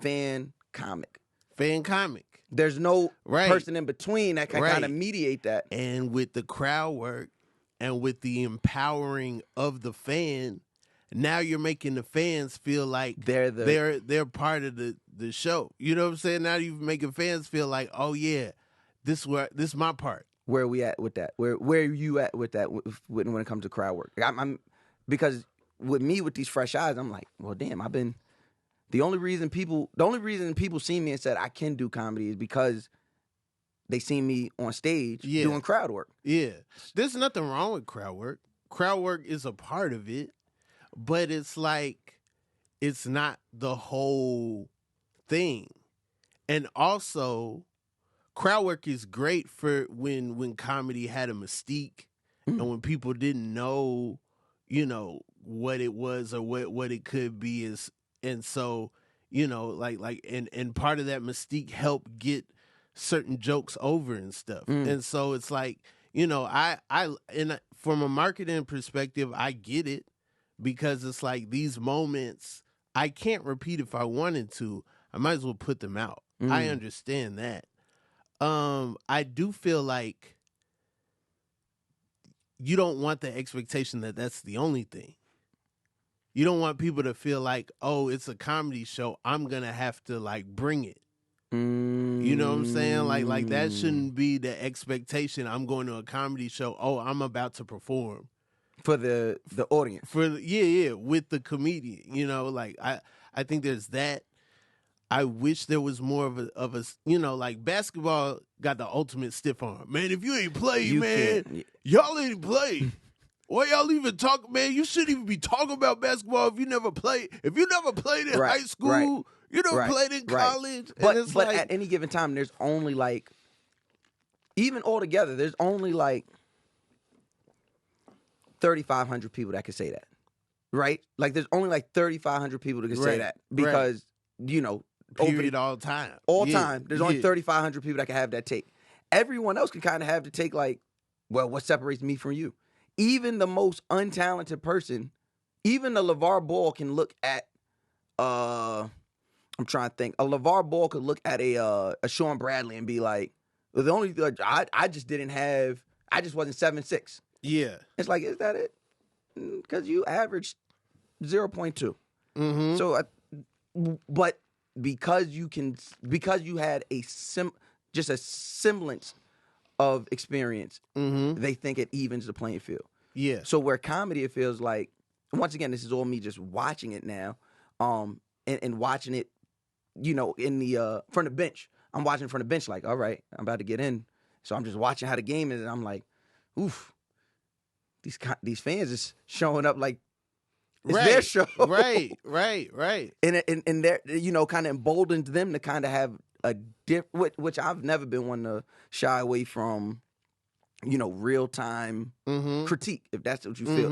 fan, comic. Fan, comic. There's no person in between that can kind of mediate that. And with the crowd work and with the empowering of the fan, now you're making the fans feel like they're part of the show. You know what I'm saying? Now you're making fans feel like, oh yeah, this is my part. Where are we at with that? Where are you at with that when it comes to crowd work? I'm because with me with these fresh eyes, I'm like, well, damn, the only reason people see me and said I can do comedy is because they see me on stage doing crowd work. Yeah, there's nothing wrong with crowd work. Crowd work is a part of it, but it's like it's not the whole thing. And also, crowd work is great for when comedy had a mystique and when people didn't know, what it was or what it could be is, and so, and part of that mystique helped get certain jokes over and stuff. And so it's like, and from a marketing perspective, I get it, because it's like these moments I can't repeat if I wanted to. I might as well put them out. I understand that. I do feel like you don't want the expectation that that's the only thing. You don't want people to feel like, oh, it's a comedy show, I'm gonna have to like bring it. You know what I'm saying? Like that shouldn't be the expectation. I'm going to a comedy show. Oh, I'm about to perform for the audience. With the comedian. I think there's that. I wish there was more of a like basketball got the ultimate stiff arm. Man, if you ain't played, y'all ain't played. Why y'all even talk, man? You shouldn't even be talking about basketball if you never played. If you never played in high school, you never played in college. But at any given time, there's only like, even altogether, there's only like 3,500 people that could say that, right? Like there's only like 3,500 people that can say that because period all time. There's only 3,500 people that can have that take. Everyone else can kind of have the take like, well, what separates me from you? Even the most untalented person, even a LeVar Ball can look at, I'm trying to think, a LeVar Ball could look at a Sean Bradley and be like, well, the only I just wasn't 7'6". Yeah. It's like, is that it? Because you averaged 0.2. Mm-hmm. So, but because you had just a semblance of experience, they think it evens the playing field. Yeah. So where comedy, it feels like, once again, this is all me just watching it now, and watching it, in the from the bench. I'm watching from the bench, like, all right, I'm about to get in, so I'm just watching how the game is, and I'm like, oof, these fans is showing up like it's their show, right, and they're kind of emboldened them to kind of have a which I've never been one to shy away from, real time critique, if that's what you feel.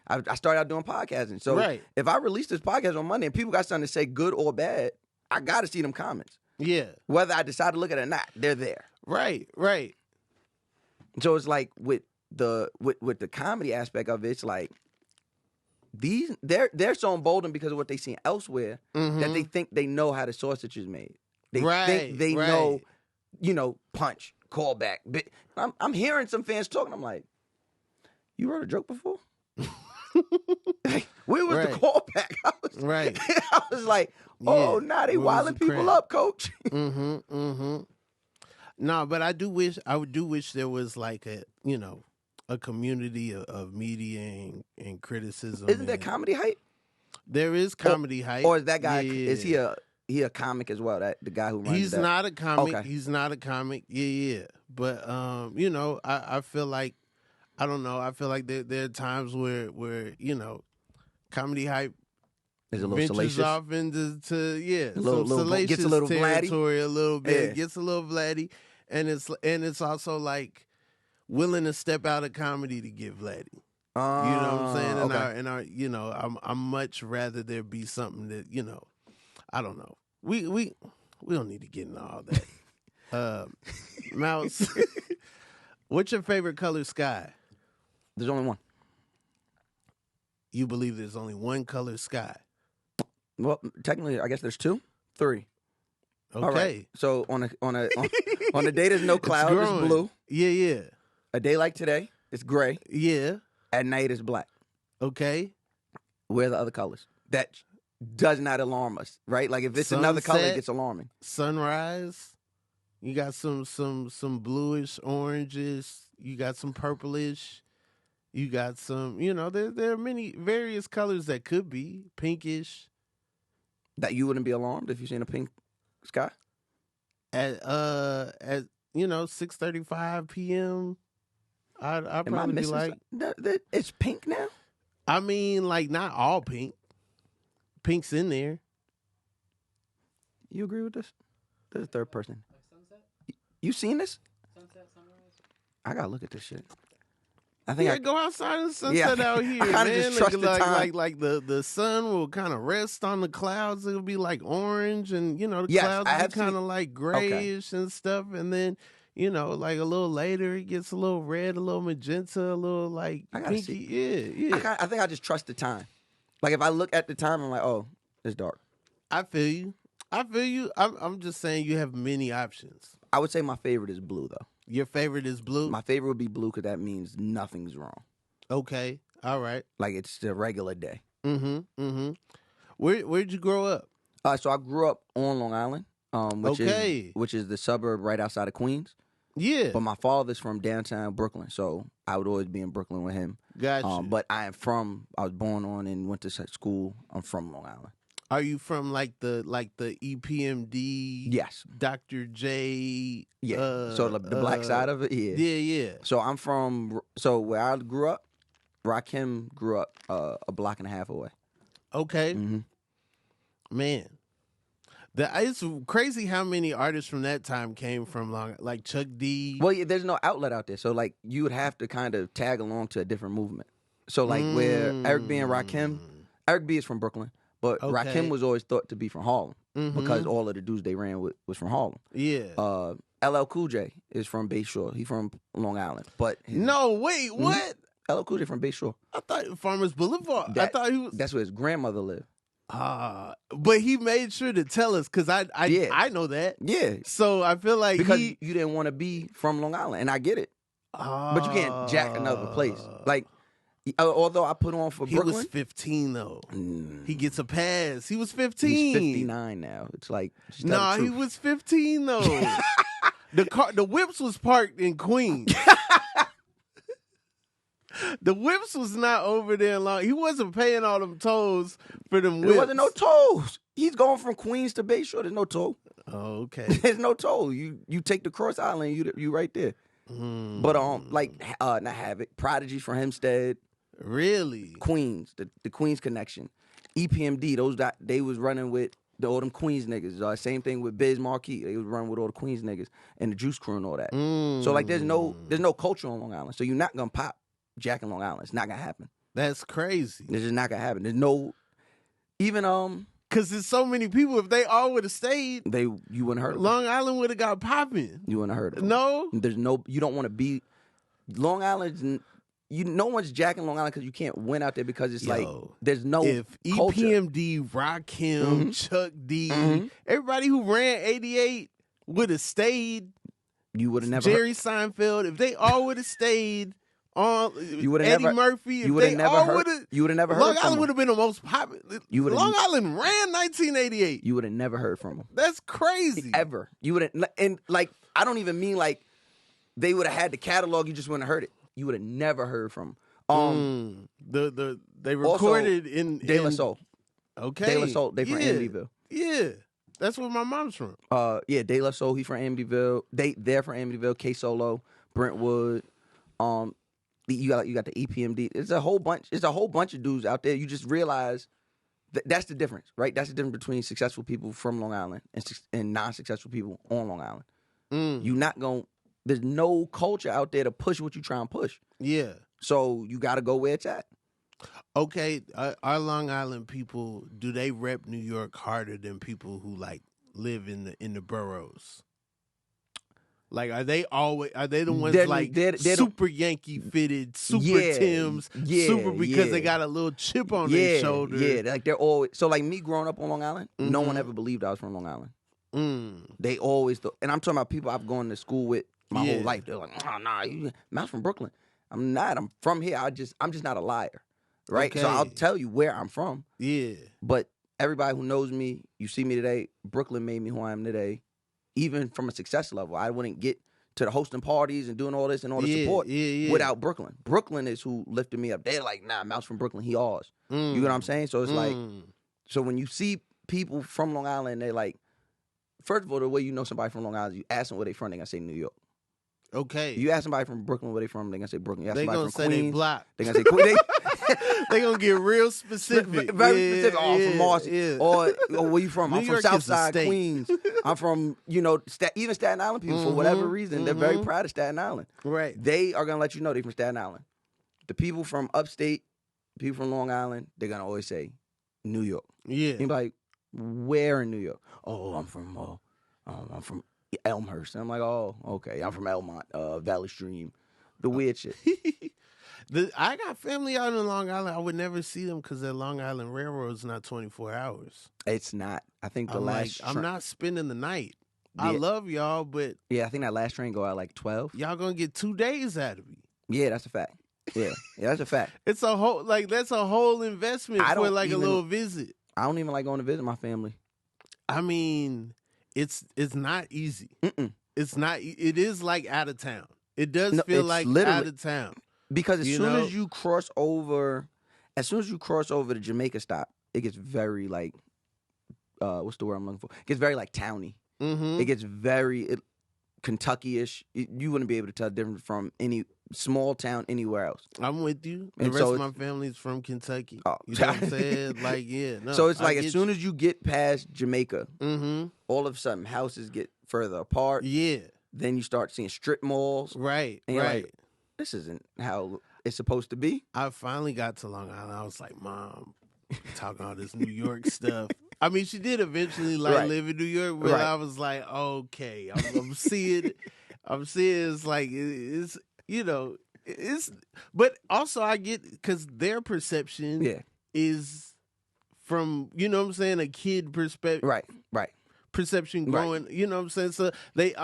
I started out doing podcasting, so if I release this podcast on Monday and people got something to say, good or bad, I got to see them comments. Yeah, whether I decide to look at it or not, they're there. Right. So it's like with the comedy aspect of it, it's like they're so emboldened because of what they seen elsewhere that they think they know how the sausage is made. They think they know, punch, callback. I'm hearing some fans talking. I'm like, you wrote a joke before? Where was the callback? I was like, oh, nah, they wilding people up, coach. No, but I do wish there was like a community of media and criticism. Isn't there comedy hype? There is comedy hype. Or is that guy? Yeah. Is he a comic as well? That the guy who runs He's that? not a comic. Okay. He's not a comic. Yeah. But I feel like, I don't know. I feel like there are times where comedy hype is a little ventures salacious off into salacious gets a little territory Vladdy. A little bit. Yeah. Gets a little Vladdy, and it's also like willing to step out of comedy to get Vladdy. You know what I'm saying? And I'm much rather there be something that I don't know. We don't need to get into all that. Mouse, what's your favorite color sky? There's only one. You believe there's only one color sky? Well, technically, I guess there's 2, 3. Okay. All right. So on a day there's no cloud, it's blue. Yeah. A day like today, it's gray. Yeah. At night, it's black. Okay. Where are the other colors? That does not alarm us, right? Like if it's another color, it gets alarming. Sunrise, you got some bluish oranges. You got some purplish. You got some, there are many various colors that could be pinkish. That you wouldn't be alarmed if you seen a pink sky? At 6:35 p.m. I'd probably be like, it's pink now? I mean, like, not all pink. Pink's in there. You agree with this? There's a third person. You seen this? I gotta look at this shit. I think go outside and sunset out here, I kinda man. just trust the time. Like the sun will kind of rest on the clouds. It'll be like orange, and the Yes, clouds I will have be kind of seen- like grayish and stuff. And then like a little later, it gets a little red, a little magenta, a little like I gotta pinky. see. Yeah. I think I just trust the time. Like if I look at the time, I'm like, oh, it's dark. I feel you. I'm just saying you have many options. I would say my favorite is blue though. Your favorite is blue? My favorite would be blue because that means nothing's wrong. Okay. All right. Like it's a regular day. Mm-hmm. Where'd you grow up? So I grew up on Long Island, which is the suburb right outside of Queens. Yeah. But my father's from downtown Brooklyn, so I would always be in Brooklyn with him. Gotcha. But I was born on and went to school. I'm from Long Island. Are you from like the EPMD? Yes. Dr. J. Yeah. So the black side of it. Yeah. Yeah. So I'm from. So where I grew up, Rakim grew up a block and a half away. Okay. Mm-hmm. Man, it's crazy how many artists from that time came from like Chuck D. Well, yeah, there's no outlet out there, so like you would have to kind of tag along to a different movement. So like where Eric B and Rakim, Eric B is from Brooklyn. But Rakim was always thought to be from Harlem because all of the dudes they ran with was from Harlem. Yeah. LL Cool J is from Bay Shore. He from Long Island. But what? LL Cool J from Bay Shore. I thought Farmers Boulevard. I thought he was. That's where his grandmother lived. But he made sure to tell us because I know that. Yeah. So I feel like because you didn't want to be from Long Island, and I get it. But you can't jack another place. Like. Although I put on for Brooklyn. He was 15, though. He gets a pass. He was 15. He's 59 now. It's like... Nah, he was 15, though. The Whips was parked in Queens. The Whips was not over there long. He wasn't paying all them tolls for them Whips. There wasn't no tolls. He's going from Queens to Bay Shore. There's no toll. Oh, okay. There's no toll. You take the Cross Island, you right there. But not Havoc. Prodigy from Hempstead. Really? Queens, the Queens connection. EPMD, they was running with all them Queens niggas. Same thing with Biz Marquis. They was running with all the Queens niggas and the Juice Crew and all that. So like there's no culture on Long Island. So you're not gonna pop Jack in Long Island. It's not gonna happen. That's crazy. It's just not gonna happen. There's no even because there's so many people. If they all would have stayed, you wouldn't heard of them. Long Island would have got popping. You wouldn't have heard of them. No, you don't want to be Long Island. No one's jacking Long Island because you can't win out there because it's like there's no if culture. EPMD, Rakim, Chuck D, everybody who ran 88 would have stayed. You would have never Jerry Seinfeld. If they all would have stayed on Eddie Murphy, you would have never heard. You would have never heard. Long Island would have been the most popular. Long Island ran 1988. You would have never heard from them. That's crazy. Ever. You would have, and like I don't even mean like they would have had the catalog. You just wouldn't have heard it. You would have never heard from they recorded in De La Soul. Okay. De La Soul, they from Amityville. Yeah. That's where my mom's from. De La Soul, he from Amityville. They're from Amityville, K Solo, Brentwood. You got the EPMD. It's a whole bunch of dudes out there. You just realize that's the difference, right? That's the difference between successful people from Long Island and non-successful people on Long Island. You're not going There's no culture out there to push what you try and push. Yeah. So you got to go where it's at. Okay, our Long Island people, do they rep New York harder than people who like live in the boroughs? Like, are they the ones they're super Yankee fitted, super Timbs, super because they got a little chip on their shoulder? Yeah, like they're always so like me growing up on Long Island. No one ever believed I was from Long Island. They always and I'm talking about people I've gone to school with my whole life. They're like, oh nah, I'm from Brooklyn. I'm not. I'm from here. I'm just not a liar, right? Okay. So I'll tell you where I'm from. Yeah, but everybody who knows me, you see me today. Brooklyn made me who I am today. Even from a success level, I wouldn't get to the hosting parties and doing all this and all the support without Brooklyn. Brooklyn is who lifted me up. They're like, nah, Mouse from Brooklyn, he ours. You know what I'm saying? So it's like, so when you see people from Long Island, they're like, first of all, the way you know somebody from Long Island, you ask them where they from, they gonna say New York. Okay. You ask somebody from Brooklyn where they from, they gonna say Brooklyn. You ask somebody from say Queens, they black. they gonna say Queens. They gonna get real specific. Very specific. Oh, I'm from Marcy. Yeah. Or where you from? New I'm from York is a Southside state. Queens. I'm from, even Staten Island people, for whatever reason, they're very proud of Staten Island. Right. They are going to let you know they're from Staten Island. The people from upstate, people from Long Island, they're going to always say New York. Yeah. You're like, where in New York? Oh, I'm from Elmhurst. And I'm like, oh, okay. I'm from Elmont, Valley Stream. The weird shit. I got family out in Long Island. I would never see them because that Long Island Railroad is not 24 hours. It's not. I think I'm not spending the night. Yeah. I love y'all, but yeah, I think that last train go out like 12. y'all gonna get 2 days out of me. Yeah, that's a fact. Yeah, that's a fact. It's a whole that's a whole investment for like a little visit. I don't even like going to visit my family. I mean, it's not easy. Mm-mm. It's not. It is like out of town. It does feel like out of town. Because as soon as you cross over the Jamaica stop, it gets very like, what's the word I'm looking for? It gets very like towny. Mm-hmm. It gets very Kentucky-ish. You wouldn't be able to tell the difference from any small town anywhere else. I'm with you. The And rest so of my family's from Kentucky. Oh. You know what I'm saying? Like, yeah. No, so it's like as soon as you get past Jamaica, mm-hmm. all of a sudden houses get further apart. Yeah. Then you start seeing strip malls. Right. And you're right. like, this isn't how it's supposed to be. I finally got to Long Island. I was like, Mom, talking all this New York stuff. I mean, she did eventually live in New York, but I was like, okay, I'm seeing it's like, it's, but also I get, because their perception is from, you know what I'm saying, a kid perspective. Right. Perception growing, you know what I'm saying? So they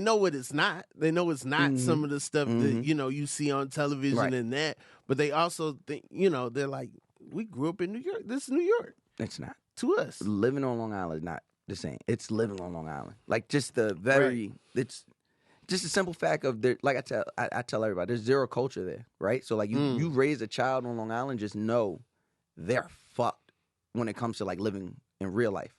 know what it's not. They know it's not some of the stuff that, you see on television and that, but they also think, they're like, we grew up in New York. This is New York. It's not. To us. Living on Long Island is not the same. It's living on Long Island. Like just the it's just a simple fact of there, like I tell everybody, there's zero culture there, right? So like you raise a child on Long Island, just know they're fucked when it comes to like living in real life.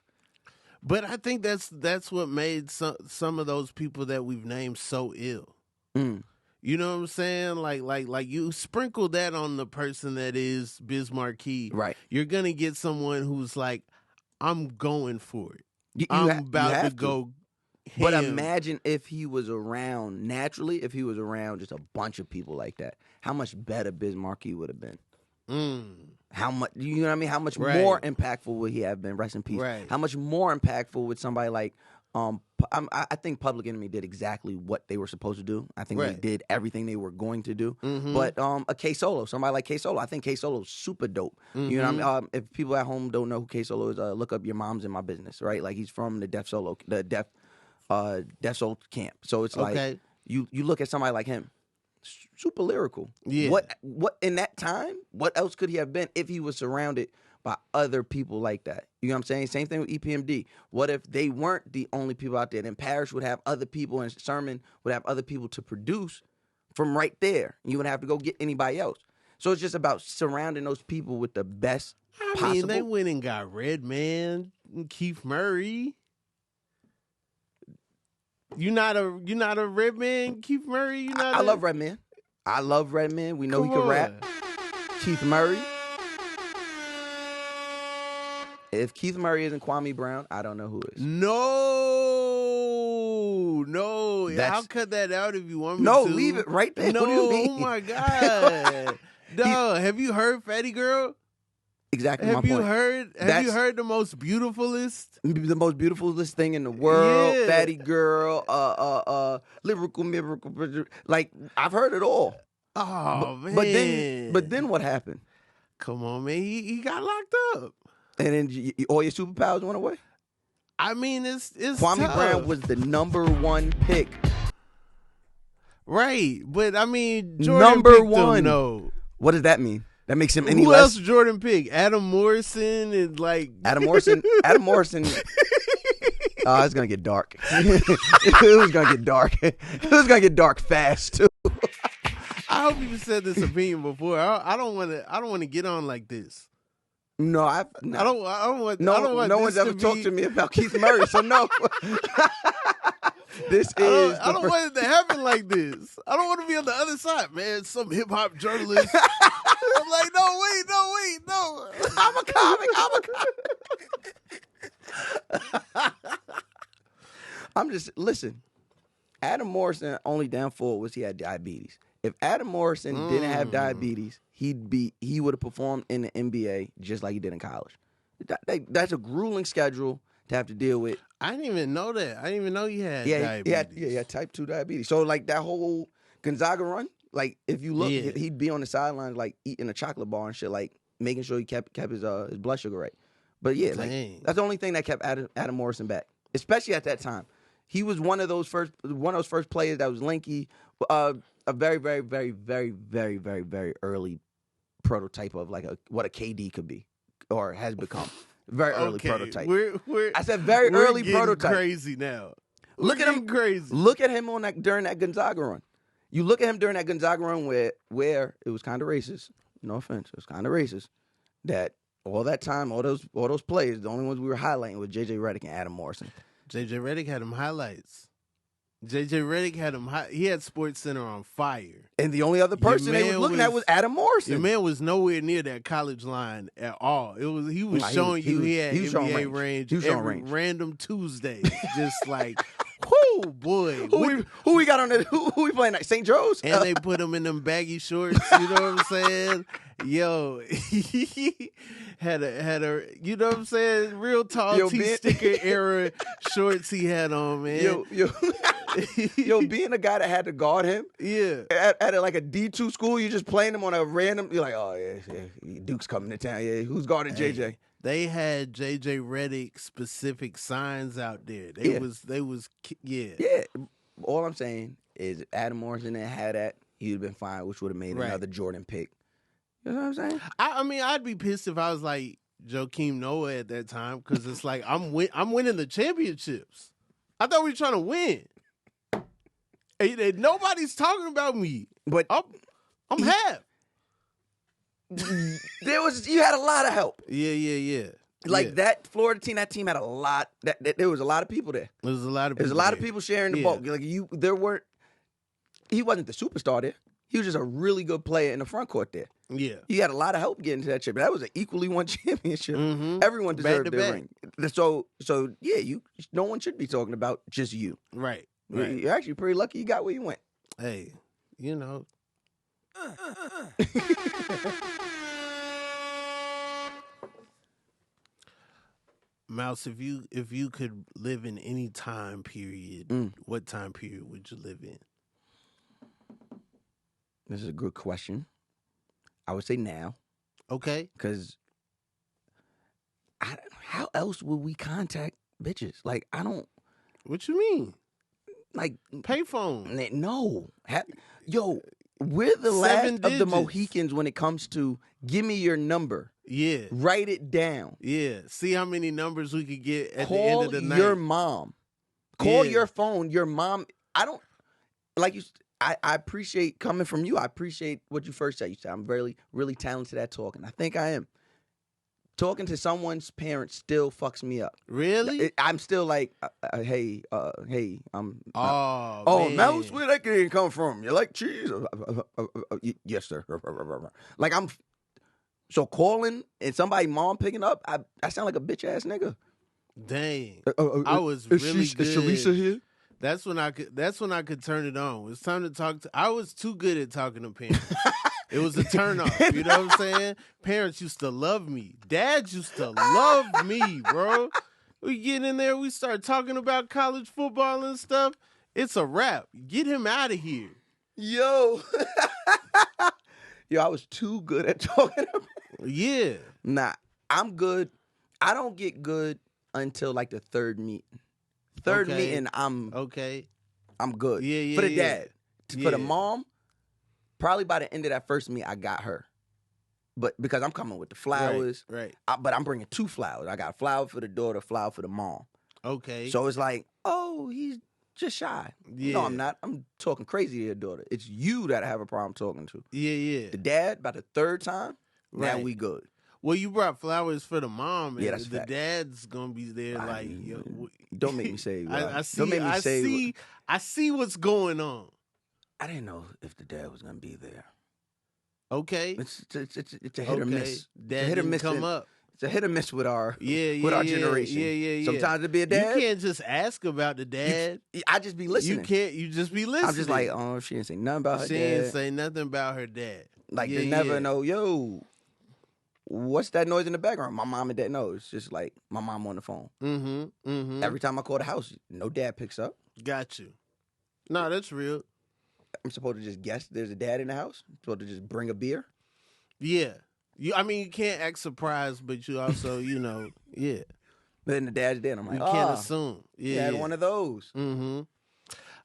But I think that's what made some of those people that we've named so ill. Mm. You know what I'm saying? Like you sprinkle that on the person that is Biz Markie. Right. You're gonna get someone who's like, I'm going for it. I'm about to go. But imagine if he was around naturally, if he was around just a bunch of people like that, how much better Biz Markie would have been. How much, you know what I mean? How much more impactful would he have been? Rest in peace. Right. How much more impactful would somebody like, I think Public Enemy did exactly what they were supposed to do. I think they did everything they were going to do. But a K Solo, somebody like K Solo, I think K Solo is super dope. You know what I mean? If people at home don't know who K Solo is, look up Your Mom's in My Business, right? Like he's from the Deaf Soul camp. So it's like you look at somebody like him. Super lyrical. Yeah. What in that time? What else could he have been if he was surrounded by other people like that? You know what I'm saying? Same thing with EPMD. What if they weren't the only people out there? Then Parrish would have other people, and Sermon would have other people to produce from right there. You wouldn't have to go get anybody else. So it's just about surrounding those people with the best possible. I mean, they went and got Redman, Keith Murray. You not a Redman, Keith Murray? I love Redman. I love Redman. We know he can rap. Keith Murray. If Keith Murray isn't Kwame Brown, I don't know who is. No. I'll cut that out if you want me to. No, leave it right there. No, what do you mean? Oh my God. Dog, have you heard Fatty Girl? Exactly have my point. Have you heard the most beautifulest? The most beautifulest thing in the world, Yeah. Fatty Girl, Lyrical Miracle. Like, I've heard it all. Oh, man. But then what happened? Come on, man. He got locked up. And then all your superpowers went away? I mean, it's Kwame tough. Brown was the #1 pick. Right. But, I mean, Jordan Number picked one. him, no. What does that mean? That makes him any Who less? else Jordan picked? Adam Morrison and like Adam Morrison. Oh, it's gonna get dark. It was gonna get dark. It was gonna get dark fast too. I hope you said this opinion before. I don't want to get on like this. No, I don't want. No one's ever talked to me about Keith Murray, so no. I don't want it to happen like this. I don't want to be on the other side, man. Some hip hop journalist. I'm like, no, listen. Adam Morrison only downfall was he had diabetes. If Adam Morrison didn't have diabetes, he would have performed in the NBA just like he did in college. That's a grueling schedule to have to deal with. I didn't even know that. I didn't even know he had diabetes. He had type 2 diabetes. So like that whole Gonzaga run, like if you look, he'd be on the sidelines like eating a chocolate bar and shit, like making sure he kept his blood sugar right. But yeah, like that's the only thing that kept Adam Morrison back, especially at that time. He was one of those first players that was lanky, a very, very, very, very, very, very, very early prototype of like what a KD could be or has become. Very early prototype. I said very early prototype. Crazy now. Look at him. Crazy. Look at him during that Gonzaga run. You look at him during that Gonzaga run where it was kind of racist. No offense, it was kind of racist. That all that time, all those players, the only ones we were highlighting was J.J. Redick and Adam Morrison. J.J. Redick had him highlights. J.J. Redick had him. He had SportsCenter on fire. And the only other person they were looking at was Adam Morrison. The man was nowhere near that college line at all. He was showing you he had NBA range every random Tuesday. Just like, whoo, boy. Who we got on that? Who we playing at? St. Joe's? And they put him in them baggy shorts. You know what I'm saying? Yo, he had a you know what I'm saying? Real tall T-sticker era shorts he had on, man. Yo, being a guy that had to guard him, at like a D2 school, you just playing him on a random. You're like, oh yeah, Duke's coming to town. Yeah, who's guarding JJ? They had JJ Redick specific signs out there. They was. Yeah. All I'm saying is, Adam Morrison didn't have that, he'd have been fine, which would have made another Jordan pick. You know what I'm saying? I mean, I'd be pissed if I was like Joakim Noah at that time, because it's like I'm winning the championships. I thought we were trying to win. And nobody's talking about me, but I'm half. You had a lot of help. Yeah. Like that Florida team, that team had a lot. There was a lot of people there. There was a lot of people. There's a lot of people sharing the bulk. Like he wasn't the superstar there. He was just a really good player in the front court there. Yeah. You had a lot of help getting to that chip. That was an equally won championship. Mm-hmm. Everyone deserved their ring. So yeah, no one should be talking about just you. Right. You're actually pretty lucky you got where you went. Hey, you know. Mouse, if you could live in any time period, what time period would you live in? This is a good question. I would say now. Okay. Because how else would we contact bitches? Like, I don't. What you mean? Like, payphone. No. Yo, we're the last of the Mohicans when it comes to give me your number. Yeah. Write it down. Yeah. See how many numbers we could get at the end of the night. Call your mom. Call your phone. Your mom. I don't. Like you. I appreciate coming from you. I appreciate what you first said. You said I'm really, really talented at talking. I think I am. Talking to someone's parents still fucks me up. Really? I'm still like, hey, I'm. Man. Mouse, where that game come from? You like cheese? Yes, sir. Like so calling and somebody mom picking up. I sound like a bitch ass nigga. Dang, I was really good. Is Sharisa here? That's when I could turn it on. It's time to talk. I was too good at talking to parents. It was a turn off. You know what I'm saying? Parents used to love me. Dads used to love me, bro. We get in there, we start talking about college football and stuff. It's a wrap. Get him out of here. Yo. Yo, I was too good at talking to parents. Yeah. Nah, I'm good. I don't get good until like the third meeting. Third meeting, I'm good. Yeah. For the dad. For the mom, probably by the end of that first meet, I got her. But because I'm coming with the flowers. Right. But I'm bringing 2 flowers. I got a flower for the daughter, flower for the mom. Okay. So it's like, oh, he's just shy. Yeah. No, I'm not. I'm talking crazy to your daughter. It's you that I have a problem talking to. Yeah. The dad, by the third time, now we good. Well, you brought flowers for the mom, and that's the dad's gonna be there. Yo, don't make me say. I see. Don't make me say. I see what's going on. I didn't know if the dad was gonna be there. Okay, it's a hit or miss. Dad didn't come up. It's a hit or miss with our with our generation. Yeah. Sometimes it be a dad. You can't just ask about the dad. I just be listening. You just be listening. I'm just like, oh, she didn't say nothing about her dad. She didn't say nothing about her dad. Like they never know, yo, what's that noise in the background? My mom and dad know. It's just like my mom on the phone. Every time I call the house, no dad picks up. Got you. No, that's real. I'm supposed to just guess there's a dad in the house? I'm supposed to just bring a beer? Yeah. You can't act surprised, but you also, yeah. But then the dad's dead. I'm like, you can't assume. Yeah, had one of those.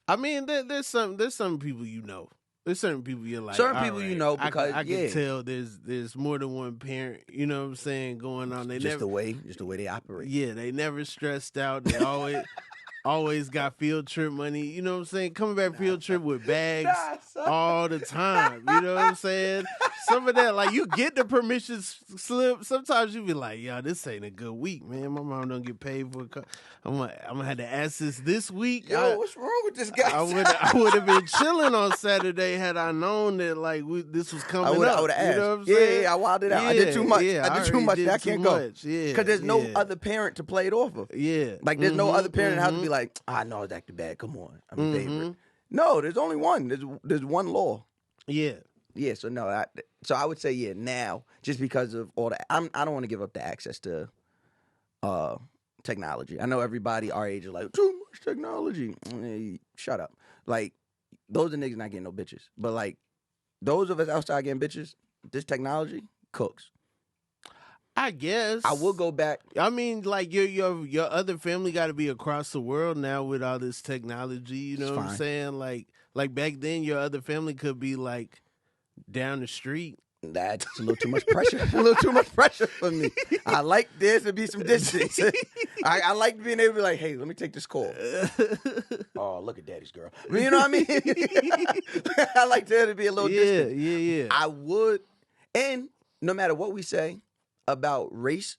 I mean, there's some people you know. There's certain people you're like, certain people you know because I can tell there's more than one parent. You know what I'm saying going on. They just the way they operate. Yeah, they never stressed out. They always got field trip money. You know what I'm saying? Coming back field trip with bags all the time. You know what I'm saying? Some of that, like you get the permission slip. Sometimes you be like, yo, this ain't a good week, man. My mom don't get paid for a I'm gonna have to ask this week. Yo, what's wrong with this guy? I would have been chilling on Saturday had I known that like this was coming up. I would have asked. You know what I'm saying? Yeah, I wilded out. I did too much. I did too much. I can't go. Yeah, because there's no other parent to play it off of. Yeah, like there's no other parent in the house to be like, I know it's acting bad. Come on, I'm a favorite. No, there's only one. There's one law. Yeah. Yeah, so no, I would say now, just because of all that, I don't want to give up the access to technology. I know everybody our age is like, too much technology. Hey, shut up. Like, those are niggas not getting no bitches. But like, those of us outside getting bitches, this technology cooks. I guess. I will go back. I mean, like your other family got to be across the world now with all this technology. You know what I'm saying? Like back then, your other family could be like down the street. That's a little too much pressure. A little too much pressure for me. I like there to be some distance. I like being able to be like, hey, let me take this call. Oh, look at daddy's girl. I mean, you know what I mean? I like there to be a little distant. Yeah. I would, and no matter what we say about race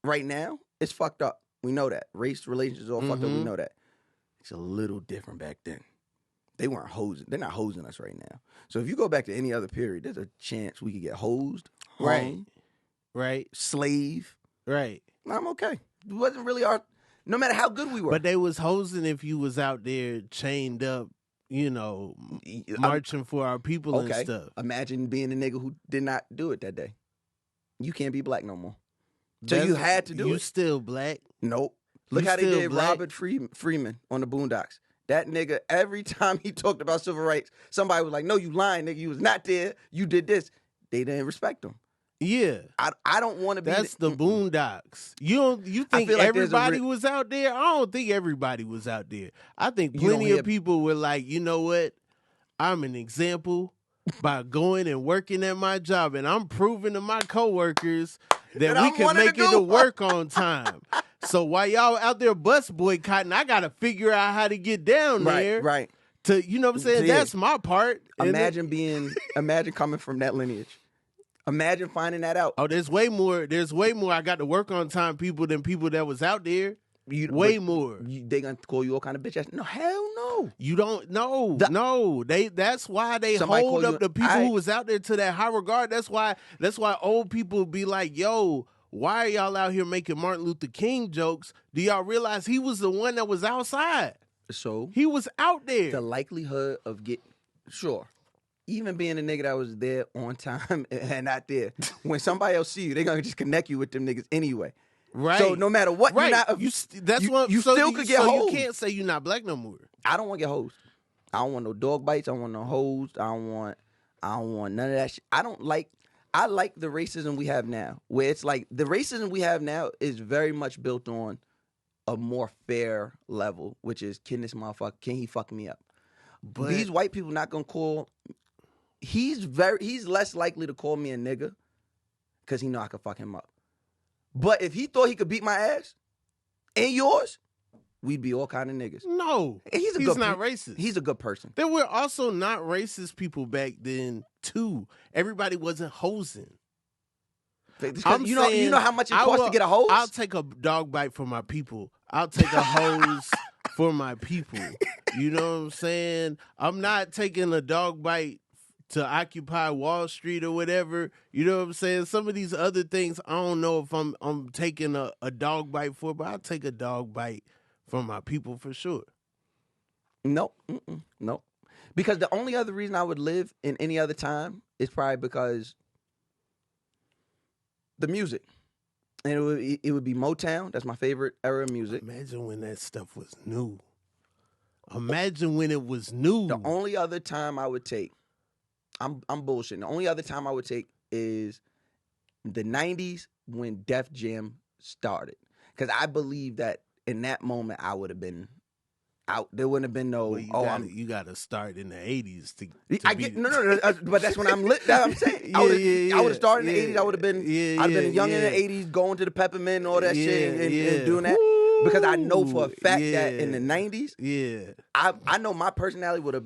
right now, it's fucked up. We know that. Race relations are all fucked up. We know that. It's a little different back then. They weren't hosing. They're not hosing us right now. So if you go back to any other period, there's a chance we could get hosed, hung, right, slave. Right. I'm okay. It wasn't really no matter how good we were. But they was hosing if you was out there chained up, marching for our people and stuff. Imagine being a nigga who did not do it that day. You can't be black no more. So you had to do it. You still black? Nope. Look how they did Robert Freeman on the Boondocks. That nigga, every time he talked about civil rights, somebody was like, no, you lying, nigga. You was not there. You did this. They didn't respect him. Yeah. I don't want to be... That's the Boondocks. You think like everybody was out there? I don't think everybody was out there. I think plenty of people were like, you know what? I'm an example by going and working at my job, and I'm proving to my coworkers that we can make it to work on time. So while y'all out there bus boycotting, I got to figure out how to get down there. Right. To, you know what I'm saying? Yeah. That's my part. Imagine coming from that lineage. Imagine finding that out. Oh, there's way more I got to work on time people than people that was out there. Way more. They gonna call you all kind of bitch ass. No, hell no. You don't know. No. That's why they hold up the people who was out there to that high regard. That's why old people be like, yo, why are y'all out here making Martin Luther King jokes? Do y'all realize he was the one that was outside? So he was out there. The likelihood of even being a nigga that was there on time and not there, when somebody else see you, they gonna just connect you with them niggas anyway. Right. So no matter what, right. you still could get hosed. You can't say you're not black no more. I don't want to get hosed. I don't want no dog bites. I don't want no hosed. I don't want none of that shit. I like the racism we have now, where it's like the racism we have now is very much built on a more fair level, which is can he fuck me up? But these white people not gonna call. He's less likely to call me a nigga because he know I could fuck him up. But if he thought he could beat my ass and yours, we'd be all kind of niggas. No, he's not racist. He's a good person. There were also not racist people back then too. Everybody wasn't hosing. You know how much it costs to get a hose? I'll take a dog bite for my people. I'll take a hose for my people. You know what I'm saying? I'm not taking a dog bite to Occupy Wall Street or whatever. You know what I'm saying? Some of these other things, I don't know if I'm taking a dog bite for, but I'll take a dog bite from my people for sure. No, no. Because the only other reason I would live in any other time is probably because the music. And it would be Motown. That's my favorite era of music. Imagine when that stuff was new. Imagine when it was new. The only other time I would take, I'm bullshitting. The only other time I would take is the 90s when Def Jam started. Because I believe that in that moment I would have been out. There wouldn't have been no. Well, you got to start in the 80s to no. But that's when I'm lit. That's what I'm saying. I would have started in the 80s. I would have been. I'd been young in the 80s, going to the Peppermint and all that shit and doing that. Woo! Because I know for a fact that in the 90s, I know my personality would have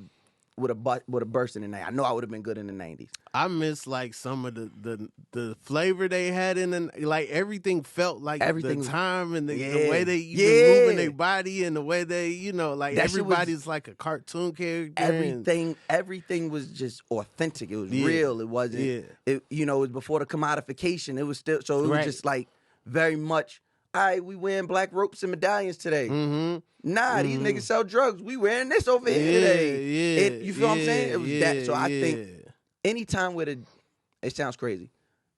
burst in the 90s. I know I would have been good in the 90s. I miss like some of the flavor they had in the, like everything felt like the time and the way they even moving their body and the way they, like that everybody's like a cartoon character. Everything was just authentic. It was real. It wasn't. It was before the commodification. It was still so. It was just like very much. All right, we wearing black ropes and medallions today. Mm-hmm. Nah, these niggas sell drugs. We wearing this over here today. You feel what I'm saying? It was that. So I think anytime with it sounds crazy.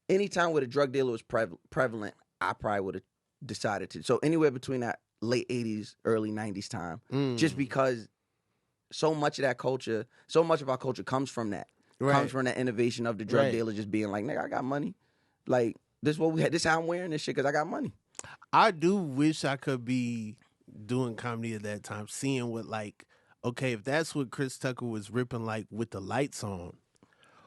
Anytime where the drug dealer was prevalent, I probably would have decided to. So anywhere between that late 80s, early 90s time, just because so much of that culture, so much of our culture comes from that. Comes from that innovation of the drug dealer just being like, nigga, I got money. Like, this is what we had. This is how I'm wearing this shit because I got money. I do wish I could be doing comedy at that time, seeing what, like, okay, if that's what Chris Tucker was ripping like with the lights on,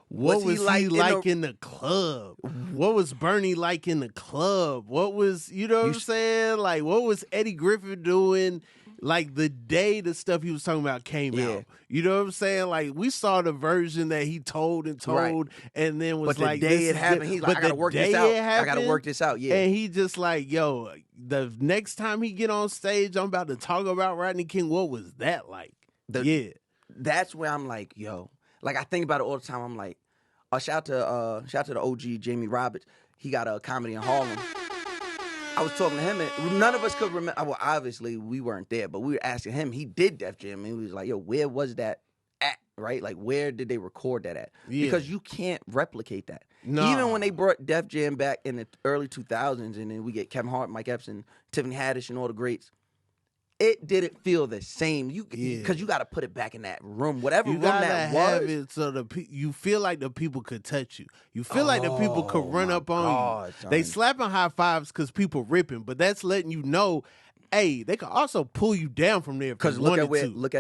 what was he like in the club? What was Bernie like in the club? What was, what I'm saying? Like, what was Eddie Griffin doing? Like the day the stuff he was talking about came out. You know what I'm saying? Like we saw the version that he told and then was like, the day it happened, he's like, I gotta work this out. I gotta work this out, And he just like, yo, the next time he get on stage, I'm about to talk about Rodney King. What was that like? That's where I'm like, yo. Like I think about it all the time. I'm like, shout out to the OG Jamie Roberts. He got a comedy in Harlem. I was talking to him, and none of us could remember. Well, obviously, we weren't there, but we were asking him. He did Def Jam, and he was like, yo, where was that at, right? Like, where did they record that at? Because you can't replicate that. No. Even when they brought Def Jam back in the early 2000s, and then we get Kevin Hart, Mike Epps, Tiffany Haddish, and all the greats, it didn't feel the same. Because you got to put it back in that room, whatever room that was. Have it so you feel like the people could touch you. You feel like the people could run up on you. Son. They slapping high fives because people ripping, but that's letting you know, hey, they could also pull you down from there. Because look at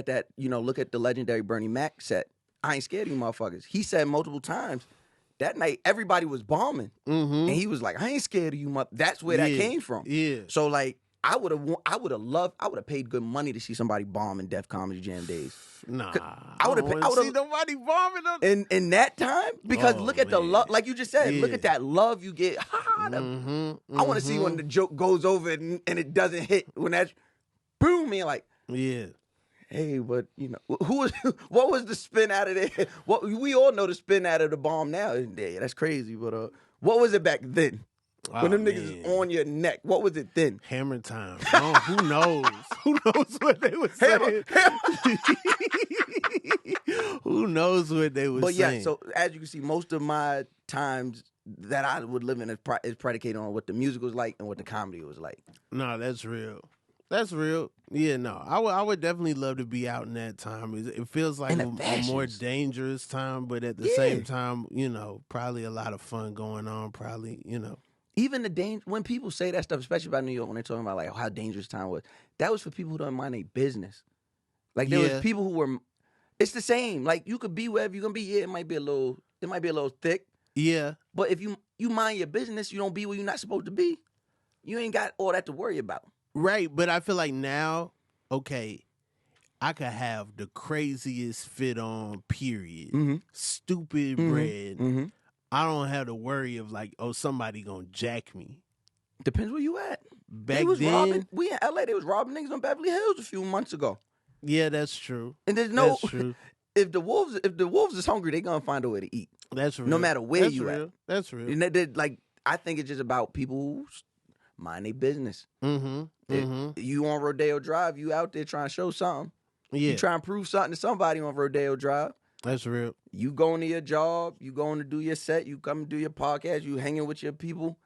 that. Look at the legendary Bernie Mac set. I ain't scared of you, motherfuckers. He said multiple times that night everybody was bombing, and he was like, I ain't scared of you, That's where that came from. Yeah. So like. I would have paid good money to see somebody bomb in Def Comedy Jam days. Nah, I would have see nobody bombing on in that time because look at the love, like you just said. Look at that love you get. I want to see when the joke goes over and it doesn't hit when that boom, man, like Hey, but what was the spin out of there? What we all know the spin out of the bomb now. Yeah, that's crazy. But what was it back then? When them niggas is on your neck, what was it then? Hammer time. Oh, who knows? Who knows what they were saying? Who knows what they were saying? But yeah, so as you can see, most of my times that I would live in is predicated on what the music was like and what the comedy was like. No, that's real. That's real. Yeah, no. I would definitely love to be out in that time. It feels like a more dangerous time, but at the same time, probably a lot of fun going on. Probably, Even the danger, when people say that stuff, especially about New York, when they're talking about like how dangerous time was, that was for people who don't mind their business. Like there was people who were, it's the same. Like you could be wherever you're gonna be. Yeah, it might be a little thick. Yeah. But if you mind your business, you don't be where you're not supposed to be. You ain't got all that to worry about. Right, but I feel like now, okay, I could have the craziest fit on, period. Stupid bread. I don't have to worry of like, oh, somebody gonna jack me. Depends where you at. Back then, we in LA, they was robbing niggas on Beverly Hills a few months ago. Yeah, that's true. And there's that's true. if the wolves is hungry, they gonna find a way to eat. That's real. No matter where That's you real. at. That's real. And like I think it's just about people who mind their business. You on Rodeo Drive, you out there trying to show something. Yeah. You trying to prove something to somebody on Rodeo Drive. That's real. You going to your job, you going to do your set, you come do your podcast, you hanging with your people.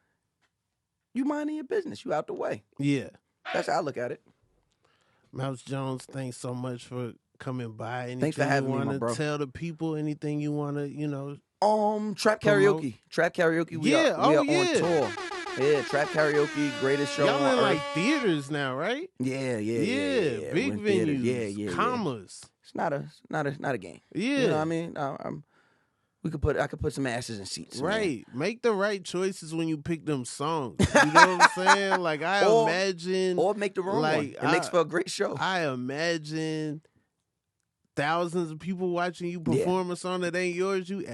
You minding your business. You out the way. Yeah. That's how I look at it. Mouse Jones, thanks so much for coming by. Anything Thanks for having you me, my want to bro. tell the people? Anything you want to, Trap Karaoke. Trap Karaoke. We are on tour. Yeah, Trap Karaoke, greatest show y'all on in earth. like theaters now, right? Yeah. Big venues. Yeah. Commas. It's not a game. Yeah. You know what I mean? I could put some asses in seats. Right. Man. Make the right choices when you pick them songs. You know what I'm saying? Like imagine or make the wrong one. It makes for a great show. I imagine thousands of people watching you perform a song that ain't yours. You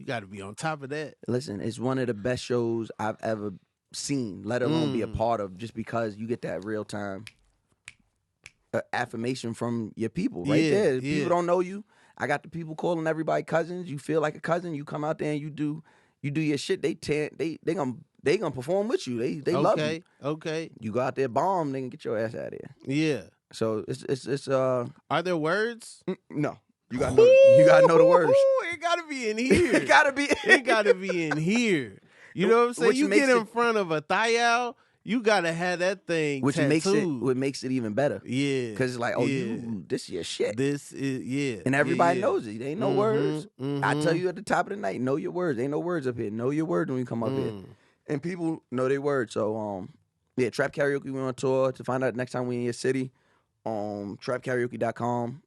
got to be on top of that. Listen, it's one of the best shows I've ever seen, let alone be a part of, just because you get that real time affirmation from your people right there. If people don't know you, I got the people calling everybody cousins. You feel like a cousin. You come out there and you do your shit. They gonna perform with you. They love you. Okay. You go out there, bomb, they can get your ass out of there. Yeah. So it's Are there words? No. You gotta know the words. It gotta be in here. It gotta be in here. You know what I'm saying? Which You get in front of a thayal, you gotta have that thing tattooed. Which makes it even better. Yeah. Because it's like, this is your shit. This is And everybody knows it. There ain't no words. Mm-hmm. I tell you at the top of the night, know your words. Ain't no words up here. Know your words when you come up here. And people know their words. So Trap Karaoke, we on tour. To find out next time we in your city, trapkaraoke.com,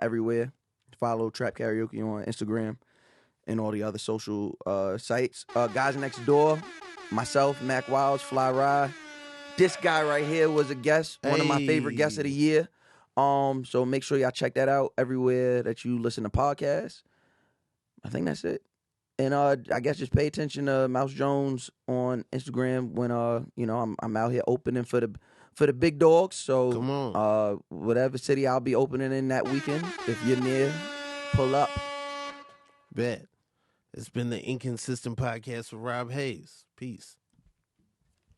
everywhere. Follow Trap Karaoke on Instagram and all the other social sites. Guys Next Door, myself, Mac Wilds, Fly Rye. This guy right here was a guest, one of my favorite guests of the year. So make sure y'all check that out everywhere that you listen to podcasts. I think that's it. And I guess just pay attention to Mouse Jones on Instagram when I'm out here opening for the big dogs. So come on. Whatever city I'll be opening in that weekend, if you're near, pull up. Bet. It's been the Inconsistent Podcast with Rob Haze. Peace.